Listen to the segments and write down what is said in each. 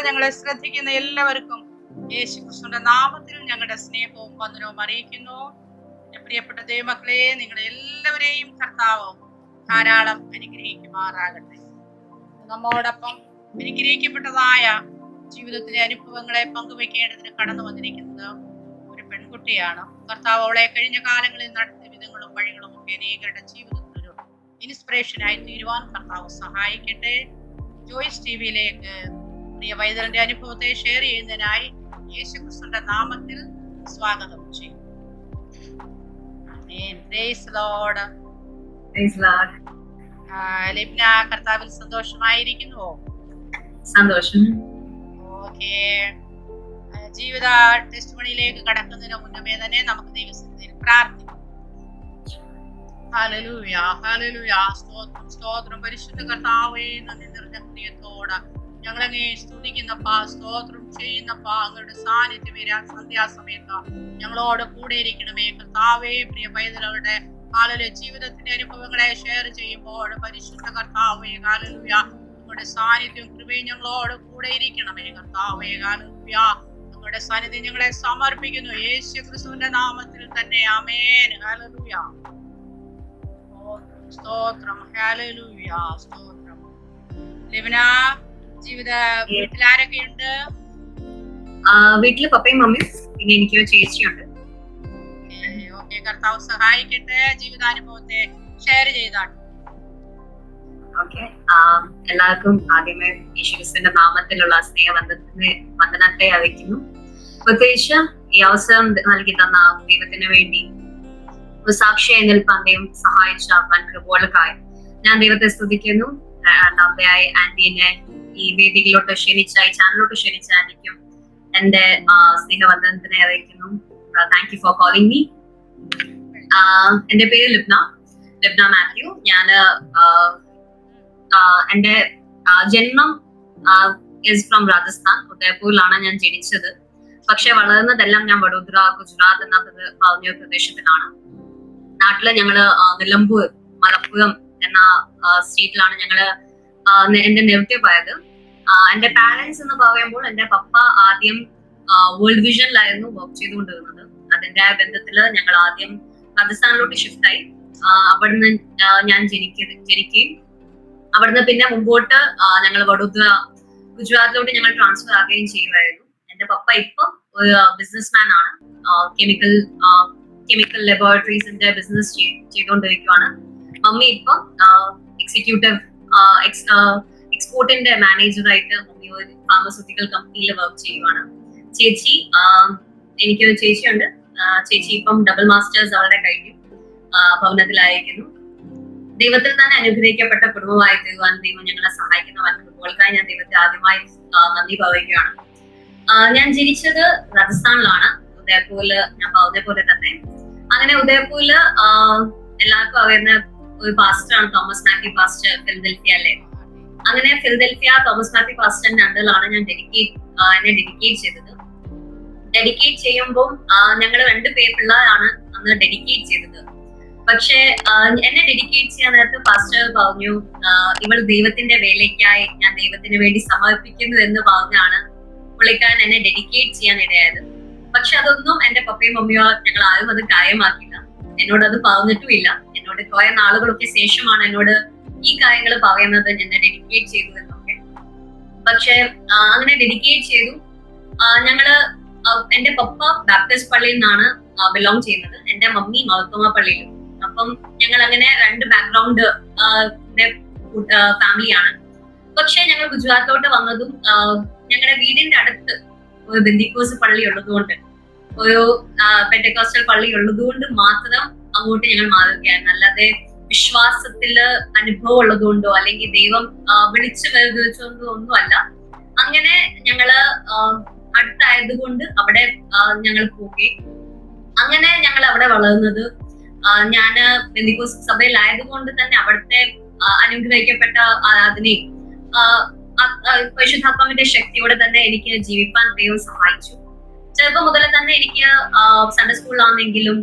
ഞങ്ങളെ ശ്രദ്ധിക്കുന്ന എല്ലാവർക്കും യേശുക്രിസ്തുവിന്റെ നാമത്തിൽ ഞങ്ങളുടെ സ്നേഹവും വന്ദനവും അറിയിക്കുന്നു. എന്റെ പ്രിയപ്പെട്ട ദൈവമക്കളെ, നിങ്ങളെ എല്ലാവരെയും കർത്താവ് ധാരാളം അനുഗ്രഹിക്കുമാറാകട്ടെ. നമ്മോടൊപ്പം അനുഗ്രഹിക്കപ്പെട്ടതായ ജീവിതത്തിലെ അനുഭവങ്ങളെ പങ്കുവെക്കേണ്ടതിന് കടന്നു വന്നിരിക്കുന്നത് ഒരു പെൺകുട്ടിയാണ്. കർത്താവ് അവളെ കഴിഞ്ഞ കാലങ്ങളിൽ നടത്തിയ വിധങ്ങളും വഴികളും ഒക്കെ അനേകരുടെ ജീവിതത്തിൽ ഒരു ഇൻസ്പിറേഷനായി തീരുവാൻ കർത്താവ് സഹായിക്കട്ടെ. ജോയ്സ് ടിവിയിലേക്ക് പ്രിയ വൈദ്യരുടെ അനുഭവത്തെ ഷെയർ ചെയ്യുന്നതിനായി യേശുക്രിസ്തുവിന്റെ നാമത്തിൽ സ്വാഗതം ചെയ്യും. ലിബ്ന, കർത്താവിൽ സന്തോഷമായിരിക്കുന്നുവോ? സന്തോഷം. ഓക്കെ, ജീവിത ടെസ്റ്റ് മണിയിലേക്ക് കടക്കുന്നതിന് മുന്നമേ തന്നെ നമുക്ക് ദൈവസന്നിധിയിൽ പ്രാർത്ഥിക്കാം. Hallelujah, hallelujah. സ്തോത്രം, സ്തോത്രം. പരിശുദ്ധ കർത്താവേ, നന്ദി നിറഞ്ഞ ഹൃദയത്തോടെ ഞങ്ങളങ്ങേ സ്തുതിക്കുന്നപ്പാ, സ്തോത്രം ചെയ്യുന്നപ്പാ. അങ്ങയുടെ സാന്നിധ്യം സന്ധ്യാസമയത്ത് ഞങ്ങളോട് കൂടെ ഇരിക്കണമേ കർത്താവേ. പ്രിയ പൈതലുകളുടെ കാലയിലെ ജീവിതത്തിന്റെ അനുഭവങ്ങളെ ഷെയർ ചെയ്യുമ്പോൾ പരിശുദ്ധ കർത്താവേ, ഹല്ലേലൂയ, നിങ്ങളുടെ സാന്നിധ്യം കൃപയും ഞങ്ങളോട് കൂടെ ഇരിക്കണമേ കർത്താവേ. ഹല്ലേലൂയ, നിങ്ങളുടെ സാന്നിധ്യം ഞങ്ങളെ സമർപ്പിക്കുന്നു യേശു ക്രിസ്തുവിന്റെ നാമത്തിൽ തന്നെ. ആമേൻ. ഹല്ലേലൂയ, സ്തോത്രം. ഹല്ലേലൂയ, സ്തോത്രം. ലിബ്ന, ജീവിത വീട്ടിൽ ആരൊക്കെയുണ്ട്? വീട്ടില് പപ്പയും മമ്മിയും, പിന്നെ എനിക്ക് ചേച്ചിയുണ്ട്. ഓക്കെ, കർത്താവ് സഹായിക്കട്ടെ. ജീവിതാനുഭവത്തെ ഷെയർ ചെയ്താണ്. ഓക്കെ, എല്ലാവർക്കും ആദ്യമേ യേശുക്രിസ്തുവിന്റെ നാമത്തിലുള്ള വന്ദനത്തെ അറിയിക്കുന്നു. പ്രത്യേകിച്ച് ഈ അവസരം നൽകി തന്ന ദൈവത്തിന് വേണ്ടി സാക്ഷിയായി നിൽപ്പാൻ ദൈവം സഹായിച്ച കൃപകൾക്കായി ഞാൻ ദൈവത്തെ സ്തുതിക്കുന്നു. രണ്ടാമതായി ആന്റീനെ ഈ വേദികളിലോട്ട് ക്ഷണിച്ച, ഈ ചാനലിലോട്ട് ക്ഷണിച്ച ആന്റിക്കും എന്റെ സ്നേഹവന്ദനത്തിനെ അറിയിക്കുന്നു. Thank you for calling me. എന്റെ പേര് ലിബ്ന മാത്യു. ഞാന് എന്റെ ജന്മം ഫ്രം രാജസ്ഥാൻ, ഉദയപൂരിലാണ് ഞാൻ ജനിച്ചത്. പക്ഷെ വളർന്നതെല്ലാം ഞാൻ വഡോദര, ഗുജറാത്ത് എന്ന പറഞ്ഞ പ്രദേശത്തിലാണ്. നാട്ടില് ഞങ്ങള് നിലമ്പൂർ, മലപ്പുറം എന്ന സ്റ്റേറ്റിലാണ് ഞങ്ങള് എന്റെ നേറ്റീവ് ആയത്. എന്റെ പാരന്റ്സ് എന്ന് പറയുമ്പോൾ എന്റെ പപ്പ ആദ്യം വേൾഡ് വിഷനിലായിരുന്നു വർക്ക് ചെയ്തുകൊണ്ടിരുന്നത്. അതിന്റെ ബന്ധത്തില് ഞങ്ങൾ ആദ്യം രാജസ്ഥാനിലോട്ട് ഷിഫ്റ്റ് ആയി. അവിടുന്ന് ഞാൻ ജനിക്കുകയും അവിടുന്ന് പിന്നെ മുമ്പോട്ട് ഞങ്ങൾ വഡോദര, ഗുജറാത്തിലോട്ട് ഞങ്ങൾ ട്രാൻസ്ഫർ ആകുകയും ചെയ്യുമായിരുന്നു. എന്റെ പപ്പ ഇപ്പം ഒരു ബിസിനസ്മാൻ ആണ്. കെമിക്കൽ ലബോറട്ടറീസിന്റെ ബിസിനസ് ചെയ്തുകൊണ്ടിരിക്കുകയാണ്. മമ്മി ഇപ്പം എക്സിക്യൂട്ടീവ് എക്സ്പോർട്ടിന്റെ മാനേജറായിട്ട് മമ്മി ഒരു ഫാർമസ്യൂട്ടിക്കൽ കമ്പനിയിൽ വർക്ക് ചെയ്യുവാണ്. ചേച്ചി, എനിക്കൊരു ചേച്ചിയുണ്ട്. ചേച്ചി ഇപ്പം ഡബിൾ മാസ്റ്റേഴ്സ് അവരുടെ കഴിഞ്ഞു, ഭവനത്തിലായിരിക്കുന്നു. ദൈവത്തിൽ തന്നെ അനുഗ്രഹിക്കപ്പെട്ട കുടുംബമായി തീരുവാൻ ദൈവം ഞങ്ങളെ സഹായിക്കുന്ന കുടുംബങ്ങൾക്കായി ഞാൻ ദൈവത്തെ ആദ്യമായി നന്ദി പറയുകയാണ്. ഞാൻ ജനിച്ചത് രാജസ്ഥാനിലാണ്, ഉദയപൂരില്. ഞാൻ പറഞ്ഞ പോലെ തന്നെ അങ്ങനെ ഉദയപൂരില് എല്ലാവർക്കും അറിയുന്ന ഒരു പാസ്റ്ററാണ് തോമസ് മാത്യു പാസ്റ്റർ, ഫിലദൽഫിയയിലെ. അങ്ങനെ ഫിലദൽഫിയ തോമസ് മാത്യു പാസ്റ്ററിന്റെ അണ്ടറിലാണ് ഞാൻ എന്നെ ഡെഡിക്കേറ്റ് ചെയ്തത്. ഡെഡിക്കേറ്റ് ചെയ്യുമ്പോൾ ഞങ്ങൾ 2 പിള്ളേരാണ് അന്ന് ഡെഡിക്കേറ്റ് ചെയ്തത്. പക്ഷെ എന്നെ ഡെഡിക്കേറ്റ് ചെയ്യാൻ നേരത്ത് പാസ്റ്റർ പറഞ്ഞു, ഇവൾ ദൈവത്തിന്റെ വേലയ്ക്കായി ഞാൻ ദൈവത്തിന് വേണ്ടി സമർപ്പിക്കുന്നു എന്ന് പറഞ്ഞാണ് പുള്ളിക്കാരൻ എന്നെ ഡെഡിക്കേറ്റ് ചെയ്യാൻ ഇടയായത്. പക്ഷെ അതൊന്നും എന്റെ പപ്പയും മമ്മിയോ ഞങ്ങൾ ആരും അത് കാര്യമാക്കില്ല. എന്നോട് അത് പറഞ്ഞിട്ടുമില്ല. എന്നോട് കുറെ നാളുകളൊക്കെ ശേഷമാണ് എന്നോട് ഈ കാര്യങ്ങൾ പറയുന്നത്, എന്നെ ഡെഡിക്കേറ്റ് ചെയ്തു എന്നൊക്കെ. പക്ഷെ അങ്ങനെ ഡെഡിക്കേറ്റ് ചെയ്തു. ഞങ്ങള് എന്റെ പപ്പ ബാപ്റ്റിസ്റ്റ് പള്ളിയിൽ നിന്നാണ് ബിലോങ് ചെയ്യുന്നത്, എന്റെ മമ്മി മഹത്തോമ പള്ളിയിലും. അപ്പം ഞങ്ങൾ അങ്ങനെ 2 ബാക്ക്ഗ്രൗണ്ട് ഫാമിലിയാണ്. പക്ഷെ ഞങ്ങൾ ഗുജറാത്തിലോട്ട് വന്നതും ഞങ്ങളുടെ വീടിന്റെ അടുത്ത് ഒരു ബെന്തിക്കോസ് പള്ളി ഉള്ളതുകൊണ്ട്, ഒരു പെന്റക്കോസ്റ്റൽ പള്ളി ഉള്ളതുകൊണ്ട് മാത്രം അങ്ങോട്ട് ഞങ്ങൾ മാറുകയായിരുന്നു. അല്ലാതെ വിശ്വാസത്തില് അനുഭവം ഉള്ളതുകൊണ്ടോ അല്ലെങ്കിൽ ദൈവം വിളിച്ചു വരുന്നതുകൊണ്ടോ ഒന്നും അല്ല. അങ്ങനെ ഞങ്ങള് അടുത്തായതുകൊണ്ട് അവിടെ ഞങ്ങൾ പോകെ. അങ്ങനെ ഞങ്ങൾ അവിടെ വളർന്നത്. ഞാന് ബെന്തിക്കോസ് സഭയിലായതുകൊണ്ട് തന്നെ അവിടുത്തെ അനുഗ്രഹിക്കപ്പെട്ട ആരാധനയും പരിശുദ്ധാത്മാവിന്റെ ശക്തിയോടെ തന്നെ എനിക്ക് ജീവിക്കാൻ ദൈവം സഹായിച്ചു. ചെറുപ്പം മുതലേ തന്നെ എനിക്ക് സൺഡേ സ്കൂളിലാണെങ്കിലും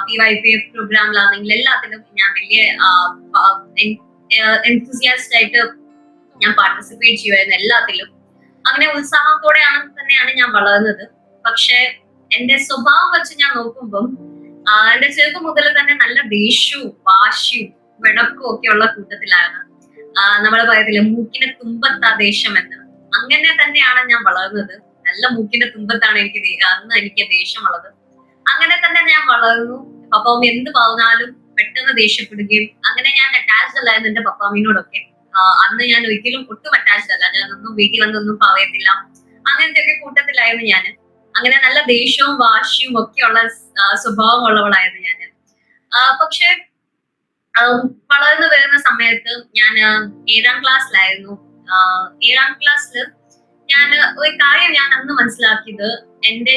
PYPF പ്രോഗ്രാമിലാണെങ്കിലും എല്ലാത്തിലും ഞാൻ വലിയ എൻതൂസിയാസ്റ്റ് ആയിട്ട് ഞാൻ പാർട്ടിസിപ്പേറ്റ് ചെയ്യുമായിരുന്നു എല്ലാത്തിലും. അങ്ങനെ ഉത്സാഹത്തോടെയാണ് തന്നെയാണ് ഞാൻ വളർന്നത്. പക്ഷെ എന്റെ സ്വഭാവം വെച്ച് ഞാൻ നോക്കുമ്പം എന്റെ ചെറുപ്പം മുതൽ തന്നെ നല്ല ദേഷ്യവും വാശിയും വെടക്കും ഒക്കെ ഉള്ള കൂട്ടത്തിലാണ്. നമ്മൾ പറയത്തില്ലേ മൂക്കിന്റെ തുമ്പത്താ ദേഷ്യം എന്ന്, അങ്ങനെ തന്നെയാണ് ഞാൻ വളർന്നത്. നല്ല മൂക്കിന്റെ തുമ്പത്താണ് അന്ന് എനിക്ക് ദേഷ്യമുള്ളത്. അങ്ങനെ തന്നെ ഞാൻ വളർന്നു. പപ്പാമ്മ എന്ത് പറഞ്ഞാലും പെട്ടെന്ന് ദേഷ്യപ്പെടുകയും, അങ്ങനെ ഞാൻ അറ്റാച്ച്ഡ് അല്ലായിരുന്നു എന്റെ പപ്പാമ്മിനോടൊക്കെ. അന്ന് ഞാൻ ഒരിക്കലും ഒട്ടും അറ്റാച്ച്ഡ് അല്ല. ഞാനൊന്നും വീട്ടിൽ വന്നൊന്നും പറയത്തില്ല, അങ്ങനത്തെ ഒക്കെ കൂട്ടത്തിലായിരുന്നു ഞാൻ. അങ്ങനെ നല്ല ദേഷ്യവും വാശിയും ഒക്കെയുള്ള സ്വഭാവമുള്ളവളായിരുന്നു ഞാൻ. പക്ഷെ വളർന്നു വരുന്ന സമയത്ത് ഞാൻ 7ാം ക്ലാസ്സിലായിരുന്നു. 7ാം ക്ലാസ്സിൽ ഞാൻ ഒരു കാര്യം ഞാൻ അന്ന് മനസ്സിലാക്കിയത്, എന്റെ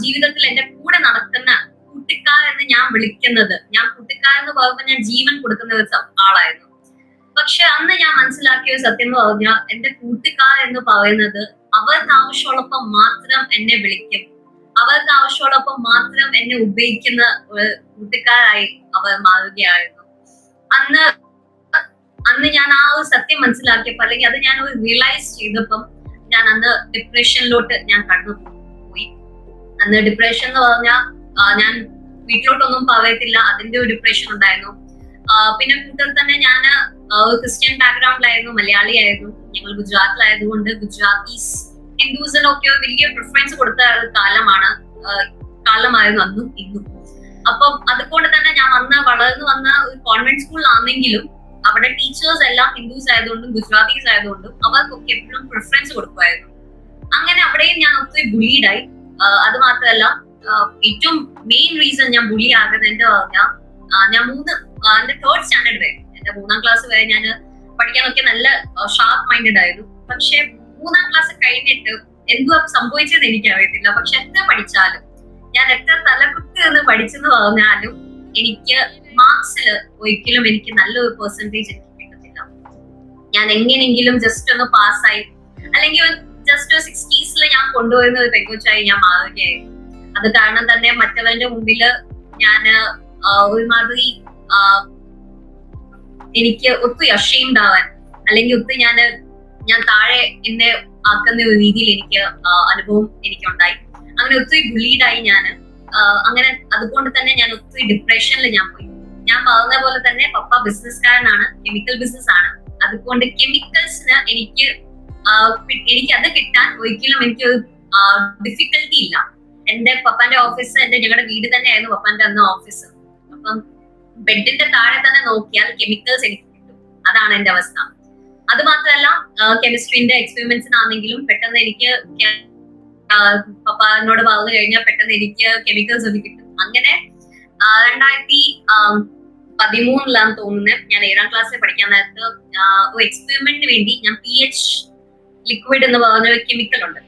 ജീവിതത്തിൽ എന്റെ കൂടെ നടക്കുന്ന കൂട്ടുകാരെന്ന് ഞാൻ വിളിക്കുന്നത്, ഞാൻ കൂട്ടുകാരെന്ന് പറയുമ്പോൾ ഞാൻ ജീവൻ കൊടുക്കുന്ന ഒരു ആളായിരുന്നു. പക്ഷെ അന്ന് ഞാൻ മനസ്സിലാക്കിയ ഒരു സത്യം എന്ന് പറഞ്ഞാൽ, എന്റെ കൂട്ടുകാർ എന്ന് പറയുന്നത് അവർക്ക് ആവശ്യമുള്ളപ്പം മാത്രം എന്നെ വിളിക്കും, അവർക്ക് ആവശ്യമുള്ളപ്പം മാത്രം എന്നെ ഉപയോഗിക്കുന്ന ഒരു കൂട്ടുകാരായി അവർ മാറുകയായിരുന്നു. അന്ന് ഞാൻ ആ ഒരു സത്യം മനസ്സിലാക്കിയപ്പോ, അല്ലെങ്കിൽ അത് ഞാൻ റിയലൈസ് ചെയ്തപ്പം, ഞാൻ അന്ന് ഡിപ്രഷനിലോട്ട് ഞാൻ കടന്നുപോയി. അന്ന് ഡിപ്രഷൻ എന്ന് പറഞ്ഞാൽ ഞാൻ വീട്ടിലോട്ടൊന്നും പറയത്തില്ല, അതിന്റെ ഒരു ഡിപ്രഷൻ ഉണ്ടായിരുന്നു. പിന്നെ കൂട്ടത്തിൽ തന്നെ ഞാൻ ക്രിസ്ത്യൻ ബാക്ക്ഗ്രൗണ്ടിലായിരുന്നു, മലയാളിയായിരുന്നു. ഞങ്ങൾ ഗുജറാത്തിലായതുകൊണ്ട് ഗുജറാത്തീസ് ഹിന്ദുസിനൊക്കെ വലിയ പ്രിഫറൻസ് കൊടുത്ത കാലമായിരുന്നു അന്നും ഇന്നും. അപ്പം അതുകൊണ്ട് തന്നെ ഞാൻ വളർന്നു വന്ന ഒരു കോൺവെന്റ് സ്കൂളിലാണെങ്കിലും അവിടെ ടീച്ചേഴ്സ് എല്ലാം ഹിന്ദുസ് ആയതുകൊണ്ടും ഗുജറാത്തീസ് ആയതുകൊണ്ടും അവർക്കൊക്കെ എപ്പോഴും പ്രിഫറൻസ് കൊടുക്കുമായിരുന്നു. അങ്ങനെ അവിടെയും ഞാൻ ഒത്തിരി ബുള്ളീഡായി. അത് മാത്രമല്ല, ഏറ്റവും മെയിൻ റീസൺ ഞാൻ ബുള്ളി ആകുന്നതിന്റെ പറഞ്ഞാൽ, ഞാൻ എന്റെ 3rd സ്റ്റാൻഡേർഡ് വരെ, എന്റെ 3ാം ക്ലാസ് വരെ ഞാൻ പഠിക്കാനൊക്കെ നല്ല ഷാർപ്പ് മൈൻഡഡ് ആയിരുന്നു. പക്ഷെ 3ാം ക്ലാസ് കഴിഞ്ഞിട്ട് എന്തുവാ സംഭവിച്ചത് എനിക്കറിയത്തില്ല. പക്ഷെ എത്ര പഠിച്ചാലും, ഞാൻ എത്ര തലകുത്തി എന്ന് പഠിച്ചെന്ന് പറഞ്ഞാലും, എനിക്ക് മാർക്സിൽ ഒരിക്കലും എനിക്ക് നല്ലൊരു പെർസെന്റേജ് എനിക്ക് കിട്ടത്തില്ല. ഞാൻ എങ്ങനെയെങ്കിലും ജസ്റ്റ് ഒന്ന് പാസ്സായി, അല്ലെങ്കിൽ ജസ്റ്റ് 60s ഞാൻ കൊണ്ടുപോകുന്ന ഒരു പെൺകൊച്ചായി ഞാൻ മാറുകയായിരുന്നു. അത് കാരണം തന്നെ മറ്റവരുടെ മുമ്പില് ഞാൻ ഒരുമാതിരി എനിക്ക് ഒത്തിരി അഷെയിംഡ് ആവാൻ, അല്ലെങ്കിൽ ഒത്തിരി ഞാൻ താഴെ എന്നെ ആക്കുന്ന ഒരു രീതിയിൽ എനിക്ക് അനുഭവം എനിക്കുണ്ടായി. അങ്ങനെ ഒത്തിരി ബുള്ളീഡായി ഞാൻ. അങ്ങനെ അതുകൊണ്ട് തന്നെ ഞാൻ ഒത്തിരി ഡിപ്രഷനിൽ ഞാൻ പോയി. ഞാൻ പറഞ്ഞ പോലെ തന്നെ പപ്പ ബിസിനസ്സുകാരനാണ്, കെമിക്കൽ ബിസിനസ് ആണ്. അതുകൊണ്ട് കെമിക്കൽസിന് എനിക്ക് അത് കിട്ടാൻ ഒരിക്കലും എനിക്ക് ഒരു ഡിഫിക്കൽട്ടി ഇല്ല. എന്റെ പപ്പാന്റെ ഓഫീസ് ഞങ്ങളുടെ വീട് തന്നെയായിരുന്നു പപ്പാന്റെ അന്ന് ഓഫീസ്. അപ്പം ബെഡിന്റെ താഴെ തന്നെ നോക്കിയാൽ കെമിക്കൽസ് എനിക്ക് കിട്ടും. അതാണ് എന്റെ അവസ്ഥ. അത് മാത്രമല്ല, കെമിസ്ട്രീന്റെ എക്സ്പെരിമെന്റ്സിനാണെങ്കിലും പെട്ടെന്ന് എനിക്ക് പപ്പാനോട് പറഞ്ഞു കഴിഞ്ഞാൽ പെട്ടെന്ന് എനിക്ക് കെമിക്കൽസ് ഒക്കെ കിട്ടും. അങ്ങനെ 2013 തോന്നുന്നത്, ഞാൻ 7ാം ക്ലാസ്സിൽ പഠിക്കാൻ നേരത്ത് ഒരു എക്സ്പെരിമെന്റിന് വേണ്ടി ഞാൻ PH ലിക്വിഡ് എന്ന് പറഞ്ഞ ഒരു കെമിക്കൽ ഉണ്ട്.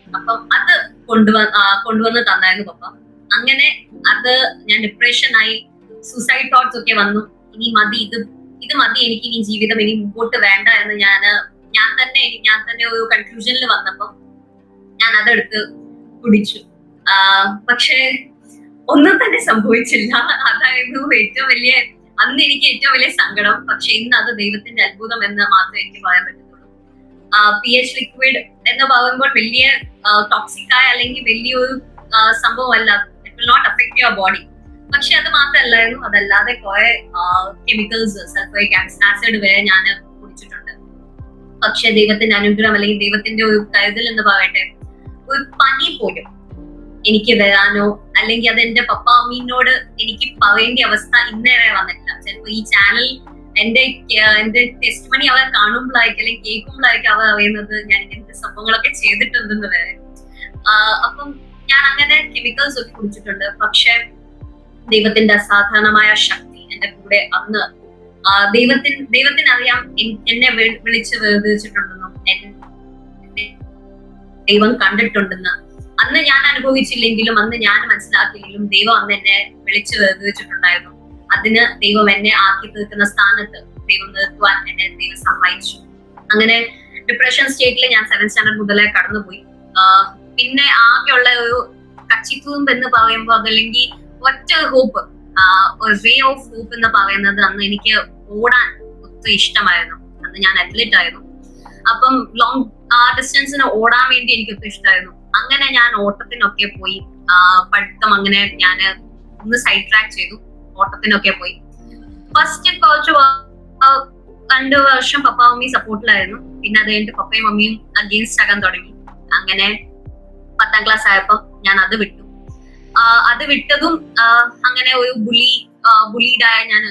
അപ്പം അത് കൊണ്ടുവന്ന് തന്നായിരുന്നു പപ്പ. അങ്ങനെ അത് ഞാൻ ഡിപ്രഷനായി, സൂസൈഡ് തോട്ട്സ് ഒക്കെ വന്നു. ഇനി മതി, ഇത് മതി, എനിക്ക് ഇനി ജീവിതം ഇനി മുമ്പോട്ട് വേണ്ട എന്ന് ഞാൻ തന്നെ ഒരു കൺക്ലൂഷനിൽ വന്നപ്പം ഞാൻ അതെടുത്ത് കുടിച്ചു. പക്ഷെ ഒന്നും തന്നെ സംഭവിച്ചില്ല. അതായിരുന്നു അന്ന് എനിക്ക് ഏറ്റവും വലിയ സങ്കടം. പക്ഷെ ഇന്ന് അത് ദൈവത്തിന്റെ അത്ഭുതം എന്ന് മാത്രമേ എനിക്ക് പറയാൻ പറ്റത്തുള്ളൂ. PH ലിക്വിഡ് എന്ന് പറയുമ്പോൾ വലിയ ടോക്സിക് ആയ അല്ലെങ്കിൽ വലിയൊരു സംഭവമല്ല. It will not affect your body. പക്ഷെ അത് മാത്രമല്ലായിരുന്നു, അതല്ലാതെ കുറെ കെമിക്കൽസ്, സൾഫറിക് ആസിഡ് വരെ ഞാൻ കുടിച്ചിട്ടുണ്ട്. പക്ഷെ ദൈവത്തിന്റെ അനുഗ്രഹം അല്ലെങ്കിൽ ദൈവത്തിന്റെ ഒരു കരുതൽ എന്ന് പറയട്ടെ, ഒരു പനി പോലും എനിക്ക് വരാനോ അല്ലെങ്കിൽ അത് എന്റെ പപ്പ അമ്മീനോട് എനിക്ക് പറയേണ്ട അവസ്ഥ ഇന്നേറെ വന്നിട്ടില്ല. ചിലപ്പോ ഈ ചാനൽ എന്റെ ടെസ്റ്റിമണി അവർ കാണുമ്പോഴായിരിക്കും അല്ലെങ്കിൽ കേൾക്കുമ്പോഴായിരിക്കും അവർ അറിയുന്നത് ഞാൻ ഇങ്ങനത്തെ സംഭവങ്ങളൊക്കെ ചെയ്തിട്ടുണ്ടെന്ന് വരെ. അപ്പം ഞാൻ അങ്ങനെ കെമിക്കൽസ് ഒക്കെ കുടിച്ചിട്ടുണ്ട്. പക്ഷെ ദൈവത്തിന്റെ അസാധാരണമായ ശക്തി എന്റെ കൂടെ അന്ന് ദൈവത്തിനറിയാം എന്നെ വിളിച്ച് വേർതിരിച്ചിട്ടുണ്ടെന്നും ദൈവം കണ്ടിട്ടുണ്ടെന്ന്. അന്ന് ഞാൻ അനുഭവിച്ചില്ലെങ്കിലും, അന്ന് ഞാൻ മനസ്സിലാക്കിയില്ലെങ്കിലും ദൈവം അന്ന് എന്നെ വിളിച്ച് വേർതിരിച്ചിട്ടുണ്ടായിരുന്നു. അതിന് ദൈവം എന്നെ ആക്കി തീർക്കുന്ന സ്ഥാനത്ത് ദൈവം നിർത്തുവാൻ എന്നെ ദൈവം സഹായിച്ചു. അങ്ങനെ ഡിപ്രഷൻ സ്റ്റേറ്റിൽ ഞാൻ 7th സ്റ്റാൻഡേർഡ് മുതലേ കടന്നുപോയി. പിന്നെ ആകെയുള്ള ഒരു കച്ചിത്തൂമ്പ് എന്ന് പറയുമ്പോൾ അതല്ലെങ്കിൽ ഒറ്റ ഹോപ്പ്, ഒരു വേ ഓഫ് ഹോപ്പ് എന്ന് പറയുന്നത്, അന്ന് എനിക്ക് ഓടാൻ ഒത്തിരി ഇഷ്ടമായിരുന്നു. അന്ന് ഞാൻ അത്ലറ്റ് ആയിരുന്നു. അപ്പം ആ ഡിസ്റ്റൻസിന് ഓടാൻ വേണ്ടി എനിക്ക് ഒത്തിരി ഇഷ്ടമായിരുന്നു. അങ്ങനെ ഞാൻ ഓട്ടത്തിനൊക്കെ പോയി. പഠിത്തം അങ്ങനെ ഞാൻ ഒന്ന് സൈഡ് ട്രാക്ക് ചെയ്തു, ഓട്ടത്തിനൊക്കെ പോയി. ഫസ്റ്റ് കുറച്ച് 2 വർഷം പപ്പ മമ്മി സപ്പോർട്ടിലായിരുന്നു. പിന്നെ അത് കഴിഞ്ഞിട്ട് പപ്പയും മമ്മിയും അഗെയിൻസ്റ്റ് ആകാൻ തുടങ്ങി. അങ്ങനെ 10ാം ക്ലാസ് ആയപ്പോ ഞാൻ അത് വിട്ടു. അത് വിട്ടതും അങ്ങനെ ഒരു ബുളീഡായ ഞാൻ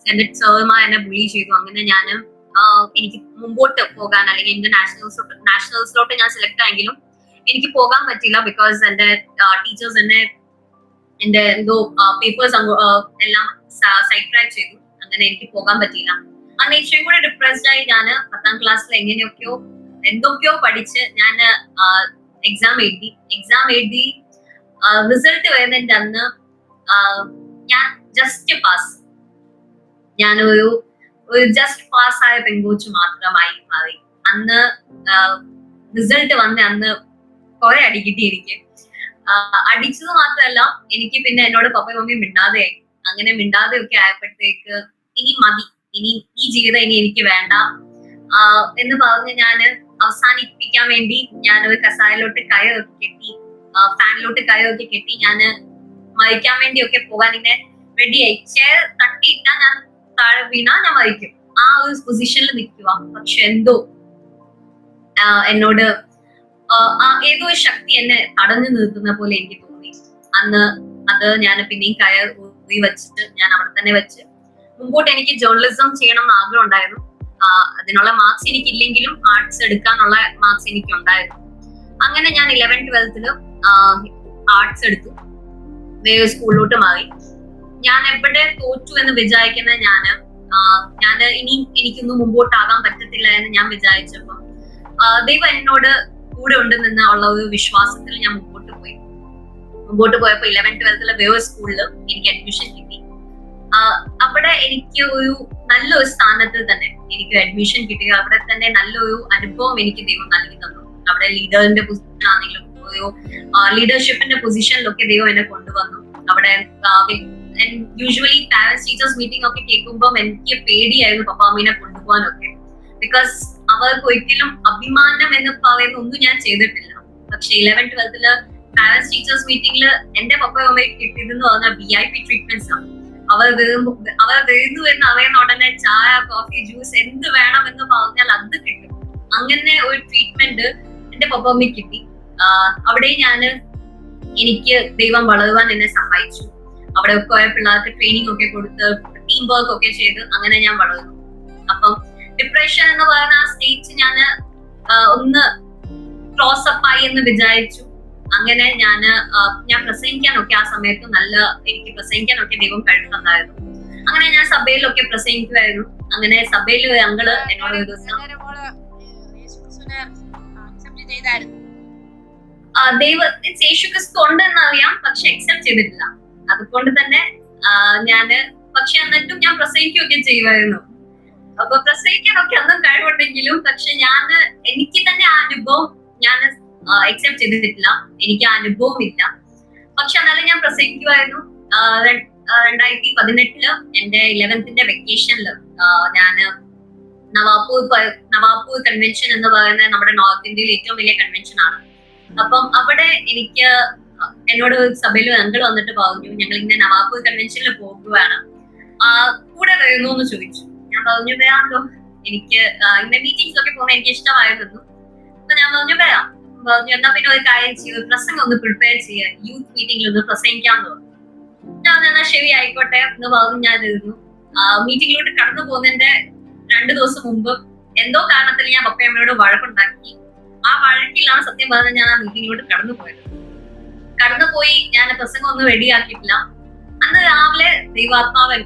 എന്റെ സാർമാർ എന്നെ ബുളി ചെയ്തു. അങ്ങനെ ഞാൻ എനിക്ക് മുമ്പോട്ട് പോകാൻ, അല്ലെങ്കിൽ എന്റെ നാഷണൽസിലോട്ട് ഞാൻ സെലക്ട് ആയെങ്കിലും എനിക്ക് പോകാൻ പറ്റില്ല. ബിക്കോസ് എന്റെ ടീച്ചേഴ്സ് എന്റെ എന്തോ പേപ്പേഴ്സ് എല്ലാം സൈഡ് ട്രാക്ക് ചെയ്തു. അങ്ങനെ എനിക്ക് പോകാൻ പറ്റിയില്ല. അങ്ങനെ ഇച്ചിരി കൂടെ ഡിപ്രസ്ഡ് ആയി ഞാൻ 10ാം ക്ലാസ്സിൽ എന്തൊക്കെയോ പഠിച്ച് ഞാൻ എക്സാം എഴുതി. റിസൾട്ട് വരുന്നതിന്റെ അന്ന് ഞാൻ ജസ്റ്റ് പാസ്, ഞാനൊരു ജസ്റ്റ് പാസ് ആയ പെൺകോച്ച് മാത്രമായി മാറി. അന്ന് റിസൾട്ട് വന്ന അന്ന് കുറെ അടി കിട്ടി എനിക്ക്. അടിച്ചത് മാത്രമല്ല, എനിക്ക് പിന്നെ എന്നോട് പപ്പയും മമ്മിയും മിണ്ടാതെയായി. അങ്ങനെ മിണ്ടാതെയൊക്കെ ആയപ്പോഴത്തേക്ക് ഇനി മതി, ഇനി ഈ ജീവിതം ഇനി എനിക്ക് വേണ്ട എന്ന് പറഞ്ഞ് ഞാൻ അവസാനിപ്പിക്കാൻ വേണ്ടി ഞാൻ ഒരു കസായയിലോട്ട് കയറൊക്കെ കെട്ടി, ഫാനിലോട്ട് കയറൊക്കെ കെട്ടി ഞാൻ മരിക്കാൻ വേണ്ടിയൊക്കെ പോകാൻ ഇങ്ങനെ റെഡിയായി. ചെയർ തട്ടിയിട്ടാ ഞാൻ താഴെ വീണാ ഞാൻ മരിക്കും, ആ ഒരു പൊസിഷനിൽ നിൽക്കുക. പക്ഷെ എന്തോ എന്നോട് ഏതോ ഒരു ശക്തി എന്നെ തടഞ്ഞു നിർത്തുന്ന പോലെ എനിക്ക് തോന്നി. അന്ന് അത് ഞാൻ പിന്നെയും കയർ ഊരി വെച്ചിട്ട് ഞാൻ അവിടെ തന്നെ വെച്ച് മുമ്പോട്ട് എനിക്ക് ജേർണലിസം ചെയ്യണം എന്ന് ആഗ്രഹം ഉണ്ടായിരുന്നു. അതിനുള്ള മാർക്സ് എനിക്കില്ലെങ്കിലും ആർട്സ് എടുക്കാനുള്ള മാർക്സ് എനിക്ക് ഉണ്ടായിരുന്നു. അങ്ങനെ ഞാൻ 11th 12th ആർട്സ് എടുത്തു, വേറെ സ്കൂളിലോട്ട് മാറി. ഞാൻ എവിടെ തോറ്റു എന്ന് വിചാരിക്കുന്ന ഞാൻ ഇനി എനിക്കൊന്നും മുമ്പോട്ടാകാൻ പറ്റത്തില്ല എന്ന് ഞാൻ വിചാരിച്ചപ്പോ ദൈവം എന്നോട് കൂടെ ഉണ്ടെന്ന് ഉള്ള ഒരു വിശ്വാസത്തിൽ ഞാൻ മുമ്പോട്ട് പോയപ്പോ 11th 12th വേറെ സ്കൂളിൽ എനിക്ക് അഡ്മിഷൻ കിട്ടി. അവിടെ എനിക്ക് ഒരു നല്ലൊരു സ്ഥാനത്ത് തന്നെ എനിക്ക് അഡ്മിഷൻ കിട്ടി. അവിടെ തന്നെ നല്ലൊരു അനുഭവം എനിക്ക് ദൈവം നൽകി തന്നു. അവിടെ ലീഡറിന്റെ പൊസിഷൻ ആണെങ്കിലും ഒരു ലീഡർഷിപ്പിന്റെ പൊസിഷനിലൊക്കെ ദൈവം എന്നെ കൊണ്ടുവന്നു. അവിടെ യൂഷ്വലി പാരന്റ്സ് ടീച്ചേഴ്സ് മീറ്റിംഗ് ഒക്കെ കേൾക്കുമ്പോൾ എനിക്ക് പേടിയായിരുന്നു പപ്പ അമ്മീനെ കൊണ്ടുപോകാനൊക്കെ. ബിക്കോസ് അവർക്ക് ഒരിക്കലും അഭിമാനം എന്ന് പറയുന്ന ഒന്നും ഞാൻ ചെയ്തിട്ടില്ല. പക്ഷെ 11th 12th പാരന്റ്സ് ടീച്ചേഴ്സ് മീറ്റിംഗിൽ എന്റെ പപ്പ അമ്മയെ കിട്ടിയതെന്ന് പറഞ്ഞാൽ VIP ട്രീറ്റ്മെന്റ്സ് ആണ്. അവർ വരുന്നു എന്ന് അറിയുന്ന ഉടനെ ചായ, കോഫി, ജ്യൂസ് എന്ത് വേണം എന്ന് പറഞ്ഞാൽ അത് കിട്ടും. അങ്ങനെ ഒരു ട്രീറ്റ്മെന്റ് എന്റെ പപ്പ അമ്മയ്ക്ക് കിട്ടി. അവിടെ എനിക്ക് ദൈവം വളരുവാൻ എന്നെ സഹായിച്ചു. അവിടെ പോയ പിള്ളേർക്ക് ട്രെയിനിങ് ഒക്കെ കൊടുത്ത് ടീം വർക്ക് ഒക്കെ ചെയ്ത് അങ്ങനെ ഞാൻ വളർന്നു. അപ്പം ഡിപ്രഷൻ എന്ന് പറയുന്ന ആ സ്റ്റേജ് ഒന്ന് ക്രോസ് അപ്പ് ആയി എന്ന് വിചാരിച്ചു. അങ്ങനെ ഞാൻ പ്രസംഗിക്കാനൊക്കെ ആ സമയത്ത് എനിക്ക് പ്രസംഗിക്കാനൊക്കെ ദൈവം കഴിവുണ്ടായിരുന്നു. അങ്ങനെ ഞാൻ സഭയിലൊക്കെ പ്രസംഗിക്കുമായിരുന്നു. അങ്ങനെ സഭയിൽ ഞങ്ങള് എന്നോട് ഒരു ദിവസം യേശുക്രിസ്തു ഉണ്ടെന്ന് അറിയാം, പക്ഷെ അക്സെപ്റ്റ് ചെയ്തിട്ടില്ല. അതുകൊണ്ട് തന്നെ പക്ഷെ എന്നിട്ടും ഞാൻ പ്രസംഗിക്കുകയൊക്കെ ചെയ്യുമായിരുന്നു. അപ്പൊ പ്രസംഗിക്കാനൊക്കെ അന്നും കഴിവുണ്ടെങ്കിലും പക്ഷെ എനിക്ക് തന്നെ ആ അനുഭവം ഞാൻ അക്സെപ്റ്റ് ചെയ്തിട്ടില്ല. എനിക്ക് ആ അനുഭവം ഇല്ല. പക്ഷെ എന്നാലും ഞാൻ പ്രസംഗിക്കുമായിരുന്നു. 2018 എന്റെ 11th വെക്കേഷനില് ഞാൻ നവാപൂർ കൺവെൻഷൻ എന്ന് പറയുന്ന നമ്മുടെ നോർത്ത് ഇന്ത്യയിലെ ഏറ്റവും വലിയ കൺവെൻഷൻ ആണ്. അപ്പം അവിടെ എന്നോട് സഭയിൽ അങ്കിൾ വന്നിട്ട് പറഞ്ഞു, ഞങ്ങൾ ഇങ്ങനെ നവാപൂർ കൺവെൻഷനിൽ പോകുകയാണ്, കൂടെ വരുന്നു എന്ന് ചോദിച്ചു. ഞാൻ പറഞ്ഞു വരാമല്ലോ, എനിക്ക് ഇങ്ങനെ മീറ്റിംഗ്സ് ഒക്കെ പോകുന്നത് എനിക്ക് ഇഷ്ടമായിരുന്നു. അപ്പൊ ഞാൻ പറഞ്ഞു വരാം. പറഞ്ഞു എന്നാ പിന്നെ ഒരു കാര്യം ചെയ്യും, പ്രസംഗം ഒന്ന് പ്രിപ്പയർ ചെയ്യാൻ, യൂത്ത് മീറ്റിംഗിൽ ഒന്ന് പ്രസംഗിക്കാന്ന് പറഞ്ഞു. ഞാൻ എന്നാ ശരി ആയിക്കോട്ടെ എന്ന് പറഞ്ഞു. ഞാൻ ഇരുന്നു. മീറ്റിംഗിലോട്ട് കടന്നു പോകുന്നതിന്റെ 2 ദിവസം മുമ്പ് എന്തോ കാരണത്തിൽ ഞാൻ പപ്പയമ്മയോട് വഴക്കുണ്ടാക്കി. ആ വഴക്കിലാണ് സത്യം പറഞ്ഞാൽ ഞാൻ ആ മീറ്റിംഗിലോട്ട് കടന്നുപോയി. ഞാൻ പ്രസംഗം ഒന്നും റെഡിയാക്കിയിട്ടില്ല. അന്ന് രാവിലെ ദൈവാത്മാവൻ